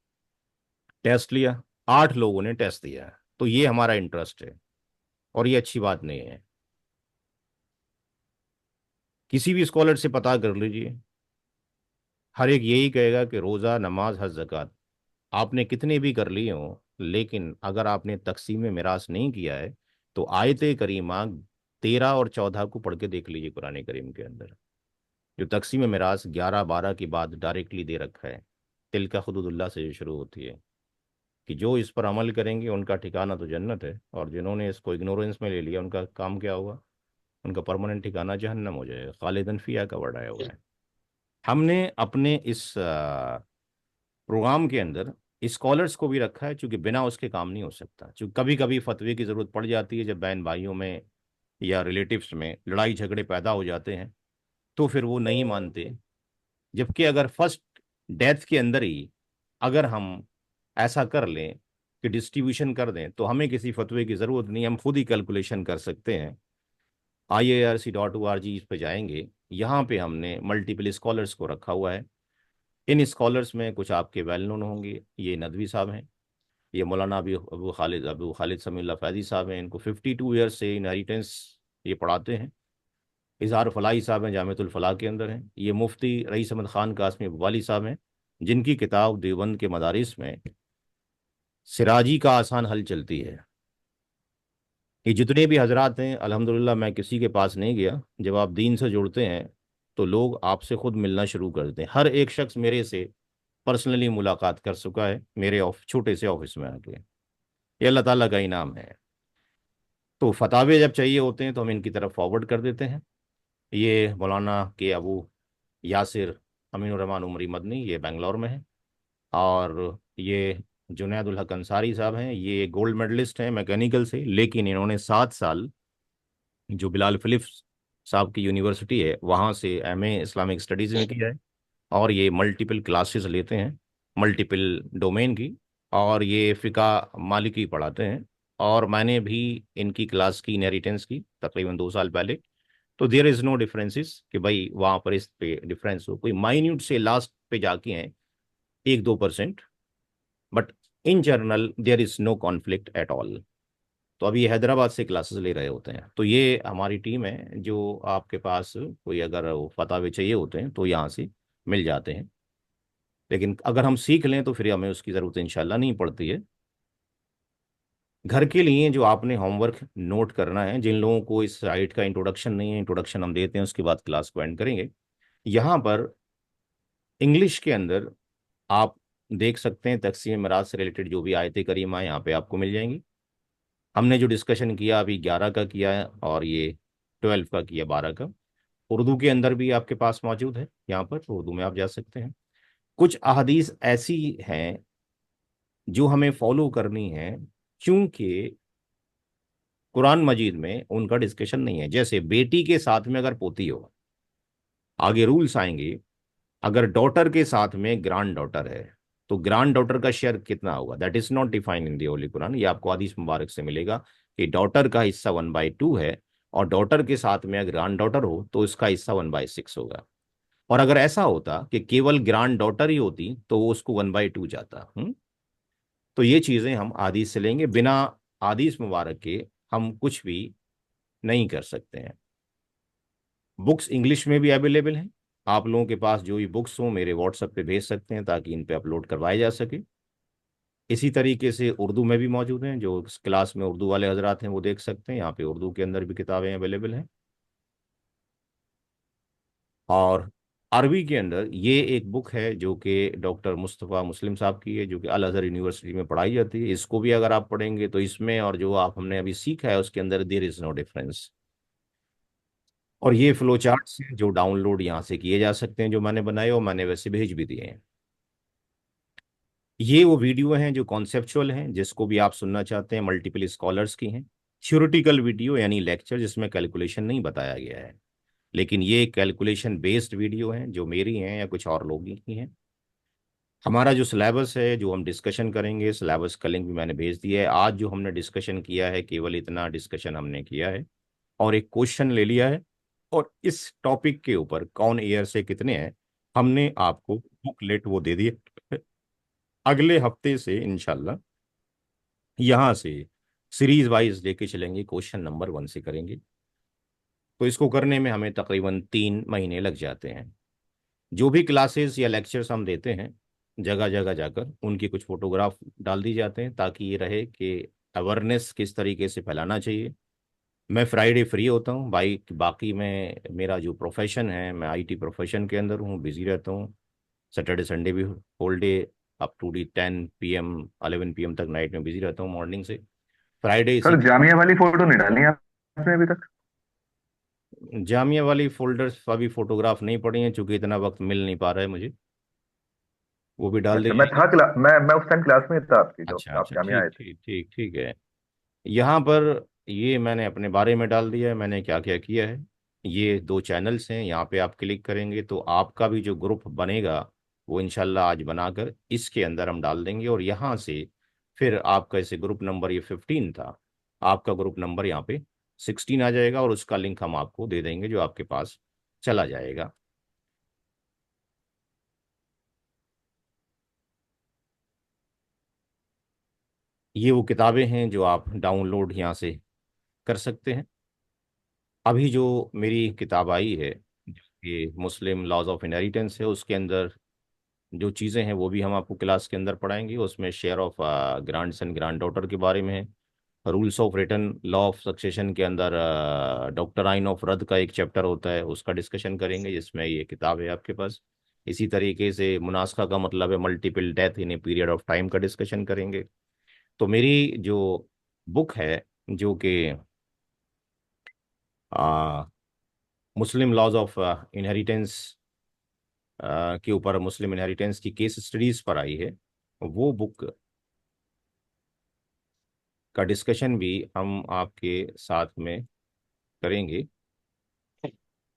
टेस्ट लिया, 8 लोगों ने टेस्ट दिया। तो ये हमारा इंटरेस्ट है और ये अच्छी बात नहीं है। किसी भी स्कॉलर से पता कर लीजिए, हर एक यही कहेगा कि रोज़ा, नमाज, हज, ज़कात आपने कितने भी कर लिए हों, लेकिन अगर आपने तकसीम मिरास नहीं किया है तो आयत करीमा 13 और 14 को पढ़ के देख लीजिए कुरान करीम के अंदर। जो तकसीम मिरास 11-12 के बाद डायरेक्टली दे रखा है, तिलका हुदूदुल्लाह से जो शुरू होती है कि जो इस पर अमल करेंगे उनका ठिकाना तो जन्नत है, और जिन्होंने इसको इग्नोरेंस में ले लिया उनका काम क्या होगा? उनका परमानेंट ठिकाना जहन्नम हो जाएगा। खालिदन फिया का वर्ड आया हुआ है। हमने अपने इस प्रोग्राम के अंदर स्कॉलर्स को भी रखा है, क्योंकि बिना उसके काम नहीं हो सकता। क्योंकि कभी कभी फतवे की ज़रूरत पड़ जाती है, जब बहन भाइयों में या रिलेटिव्स में लड़ाई झगड़े पैदा हो जाते हैं तो फिर वो नहीं मानते। जबकि अगर फर्स्ट डेथ के अंदर ही अगर हम ऐसा कर लें कि डिस्ट्रीब्यूशन कर दें तो हमें किसी फतवे की ज़रूरत नहीं, हम खुद ही कैलकुलेशन कर सकते हैं। IARC.org इस पे जाएंगे, यहाँ पे हमने मल्टीपल स्कॉलर्स को रखा हुआ है। इन स्कॉलर्स में कुछ आपके वेल नोन होंगे, ये नदवी साहब हैं, ये मौलाना अबू खालिद समीउल्लाह फैदी साहब हैं। इनको 52 ईयर्स से इनहेरिटेंस ये पढ़ाते हैं। इजहार फलाही साहब हैं, जामिअतुल फलाह के अंदर हैं। ये मुफ्ती रईस अहमद खान कासमी वाली साहब हैं, जिनकी किताब देवबंद के मदारिस में सिराजी का आसान हल चलती है। ये जितने भी हजरात हैं, अल्हम्दुलिल्लाह मैं किसी के पास नहीं गया। जब आप दीन से जुड़ते हैं तो लोग आपसे खुद मिलना शुरू कर देते हैं। हर एक शख्स मेरे से पर्सनली मुलाकात कर चुका है मेरे छोटे से ऑफिस में आके। ये अल्लाह ताला का इनाम है। तो फतावे जब चाहिए होते हैं तो हम इनकी तरफ फॉरवर्ड कर देते हैं। ये मौलाना के अबू यासिर अमीनुर रहमान उमरी मदनी, ये बेंगलोर में है। और ये जुनैदुल हक अंसारी साहब हैं, ये गोल्ड मेडलिस्ट हैं मैकेनिकल से, लेकिन इन्होंने 7 साल जो बिलाल फिलिप्स साहब की यूनिवर्सिटी है वहाँ से एमए इस्लामिक स्टडीज़ में किया है। और ये मल्टीपल क्लासेस लेते हैं, मल्टीपल डोमेन की। और ये फ़िका मालिकी पढ़ाते हैं। और मैंने भी इनकी क्लास की इनहेरिटेंस की तकरीबन 2 साल पहले। तो देयर इज़ नो डिफरेंसेस कि भाई वहाँ पर इस पे डिफरेंस हो, कोई माइन्यूट से लास्ट पे जाके हैं 1-2%, but in general there is no conflict at all. तो अभी ये हैदराबाद से क्लासेस ले रहे होते हैं। तो ये हमारी टीम है। जो आपके पास कोई अगर वो फतावे चाहिए होते हैं तो यहाँ से मिल जाते हैं। लेकिन अगर हम सीख लें तो फिर हमें उसकी ज़रूरत इंशाल्लाह नहीं पड़ती है। घर के लिए जो आपने होमवर्क नोट करना है, जिन लोगों को इस साइट का इंट्रोडक्शन नहीं है, इंट्रोडक्शन हम देते हैं, उसके बाद क्लास को एंड करेंगे। यहाँ पर इंग्लिश के अंदर आप देख सकते हैं तक़सीम मिराज से रिलेटेड जो भी आयत करीमा यहाँ पे आपको मिल जाएंगी। हमने जो डिस्कशन किया अभी 11 का किया है, और ये 12 का किया, 12 का। उर्दू के अंदर भी आपके पास मौजूद है, यहाँ पर उर्दू में आप जा सकते हैं। कुछ अहादीस ऐसी हैं जो हमें फॉलो करनी है, क्योंकि कुरान मजीद में उनका डिस्कशन नहीं है। जैसे बेटी के साथ में अगर पोती हो, आगे रूल्स आएंगे। अगर डॉटर के साथ में ग्रांड डॉटर है तो ग्रांड डॉटर का शेयर कितना होगा, that is not define in the holy Quran. ये आपको हदीस मुबारक से मिलेगा कि डॉटर का हिस्सा 1/2 है, और डॉटर के साथ में अगर ग्रांड डॉटर हो तो इसका हिस्सा 1/6 होगा। और अगर ऐसा होता कि केवल ग्रांड डॉटर ही होती तो वो उसको 1/2 जाता। तो ये चीज़ें हम हदीस से लेंगे, बिना हदीस मुबारक के हम कुछ भी नहीं कर सकते हैं। बुक्स इंग्लिश में भी अवेलेबल हैं। आप लोगों के पास जो भी बुक्स हों मेरे व्हाट्सएप पे भेज सकते हैं ताकि इन पे अपलोड करवाए जा सके। इसी तरीके से उर्दू में भी मौजूद हैं। जो इस क्लास में उर्दू वाले हजरात हैं वो देख सकते हैं, यहाँ पे उर्दू के अंदर भी किताबें अवेलेबल हैं। और अरबी के अंदर ये एक बुक है जो कि डॉक्टर मुस्तफ़ा मुस्लिम साहब की है, जो कि अल अज़हर यूनिवर्सिटी में पढ़ाई जाती है। इसको भी अगर आप पढ़ेंगे तो इसमें और जो आप हमने अभी सीखा है उसके अंदर देयर इज़ नो डिफरेंस। और ये फ्लो चार्ट्स हैं जो डाउनलोड यहाँ से किए जा सकते हैं, जो मैंने बनाए और मैंने वैसे भेज भी दिए हैं। ये वो वीडियो हैं जो कॉन्सेप्चुअल हैं, जिसको भी आप सुनना चाहते हैं, मल्टीपल स्कॉलर्स की हैं। थ्योरेटिकल वीडियो यानी लेक्चर जिसमें कैलकुलेशन नहीं बताया गया है, लेकिन ये कैलकुलेशन बेस्ड वीडियो हैं जो मेरी हैं या कुछ और लोगों की हैं। हमारा जो सिलेबस है, जो हम डिस्कशन करेंगे, सिलेबस का लिंक भी मैंने भेज दिया है। आज जो हमने डिस्कशन किया है केवल इतना डिस्कशन हमने किया है और एक क्वेश्चन ले लिया है। और इस टॉपिक के ऊपर कौन ईयर से कितने हैं हमने आपको बुकलेट वो दे दी है। अगले हफ्ते से इंशाल्लाह यहाँ से सीरीज वाइज लेके चलेंगे, क्वेश्चन नंबर 1 से करेंगे। तो इसको करने में हमें तकरीबन 3 महीने लग जाते हैं। जो भी क्लासेस या लेक्चर्स हम देते हैं जगह जगह जाकर उनकी कुछ फोटोग्राफ डाल दी जाते हैं ताकि ये रहे कि अवेयरनेस किस तरीके से फैलाना चाहिए। मैं फ्राइडे फ्री होता हूँ भाई, बाकी मैं मेरा जो प्रोफेशन है, मैं आईटी प्रोफेशन के अंदर हूँ, बिजी रहता हूँ। सैटरडे संडे भी whole day up to the 10 PM 11 PM तक नाइट में बिजी रहता हूँ, मॉर्निंग से फ्राइडे इसी। सर जामिया वाली फोटो नहीं डाली आपने अभी तक? जामिया वाली फोल्डर्स अभी फोटोग्राफ नहीं पड़ी हैं चूंकि इतना वक्त मिल नहीं पा रहा है मुझे, वो भी डाल अच्छा, देंगे। मैं उस टाइम क्लास में था आपकी, जब अच्छा आप अच्छा, जामिया ठीक आए थे। ठीक ठीक ठीक है। यहाँ पर ये मैंने अपने बारे में डाल दिया है, मैंने क्या क्या किया है। ये 2 चैनल्स हैं, यहाँ पे आप क्लिक करेंगे तो आपका भी जो ग्रुप बनेगा वो इंशाल्लाह आज बनाकर इसके अंदर हम डाल देंगे। और यहाँ से फिर आपका जैसे ग्रुप नंबर ये 15 था, आपका ग्रुप नंबर यहाँ पे 16 आ जाएगा और उसका लिंक हम आपको दे देंगे जो आपके पास चला जाएगा। ये वो किताबें हैं जो आप डाउनलोड यहाँ से कर सकते हैं। अभी जो मेरी किताब आई है, ये मुस्लिम लॉज ऑफ इनहेरिटेंस है, उसके अंदर जो चीज़ें हैं वो भी हम आपको क्लास के अंदर पढ़ाएंगे। उसमें share of grandson granddaughter के बारे में है। Rules of return law of succession के अंदर डॉक्ट्राइन ऑफ रद्द का एक चैप्टर होता है, उसका डिस्कशन करेंगे, जिसमें ये किताब है आपके पास। इसी तरीके से मुनास्खा का मतलब है multiple death in a period of time का डिस्कशन करेंगे। तो मेरी जो बुक है, जो कि मुस्लिम लॉज ऑफ इनहेरिटेंस के ऊपर, मुस्लिम इनहेरिटेंस की केस स्टडीज पर आई है, वो बुक का डिस्कशन भी हम आपके साथ में करेंगे,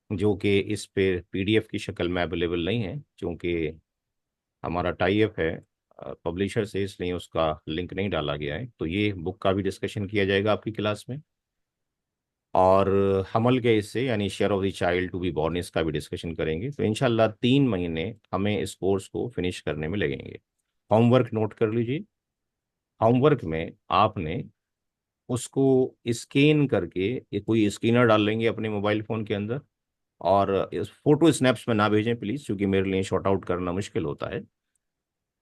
जो कि इस पे पीडीएफ की शक्ल में अवेलेबल नहीं है, क्योंकि हमारा टाई अप है पब्लिशर से, इसलिए उसका लिंक नहीं डाला गया है। तो ये बुक का भी डिस्कशन किया जाएगा आपकी क्लास में। और हमल के हिस्से यानी share of the child to be born, इसका भी डिस्कशन करेंगे। तो इंशाल्लाह 3 महीने हमें इस कोर्स को फिनिश करने में लगेंगे। होमवर्क नोट कर लीजिए। होमवर्क में आपने उसको स्कैन करके, ये कोई स्कैनर डाल लेंगे अपने मोबाइल फ़ोन के अंदर, और इस फोटो स्नैप्स में ना भेजें प्लीज़, क्योंकि मेरे लिए शॉर्ट आउट करना मुश्किल होता है।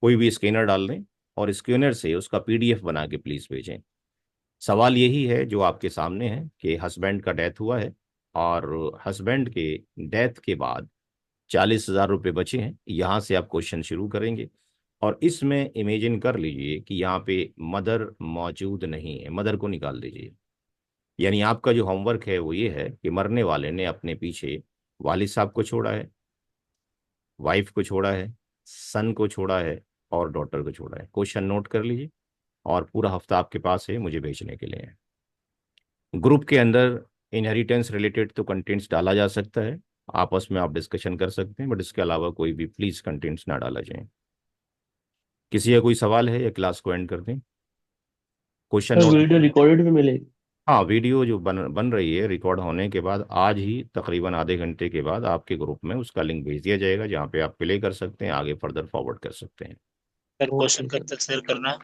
कोई भी स्कैनर डाल दें और स्कैनर से उसका पीडीएफ बना के प्लीज़ भेजें। सवाल यही है जो आपके सामने है कि हस्बैंड का डेथ हुआ है, और हस्बैंड के डेथ के बाद 40,000 रुपये बचे हैं। यहाँ से आप क्वेश्चन शुरू करेंगे, और इसमें इमेजिन कर लीजिए कि यहाँ पे मदर मौजूद नहीं है, मदर को निकाल दीजिए। यानी आपका जो होमवर्क है वो ये है कि मरने वाले ने अपने पीछे वालिद साहब को छोड़ा है, वाइफ को छोड़ा है, सन को छोड़ा है, और डॉटर को छोड़ा है। क्वेश्चन नोट कर लीजिए, और पूरा हफ्ता आपके पास है मुझे भेजने के लिए। ग्रुप के अंदर इनहेरिटेंस रिलेटेड तो कंटेंट्स डाला जा सकता है, आपस में आप डिस्कशन कर सकते हैं, बट इसके अलावा कोई भी प्लीज कंटेंट्स ना डाला जाए। किसी का कोई सवाल है या क्लास को एंड कर दें? Question sir note. Video recorded भी मिलेगी? हाँ, वीडियो जो बन रही है रिकॉर्ड होने के बाद, आज ही तकरीबन आधे घंटे के बाद आपके ग्रुप में उसका लिंक भेज दिया जाएगा, जहाँ पे आप प्ले कर सकते हैं, आगे फर्दर फॉरवर्ड कर सकते हैं। सर क्वेश्चन कब तक शेयर करना है?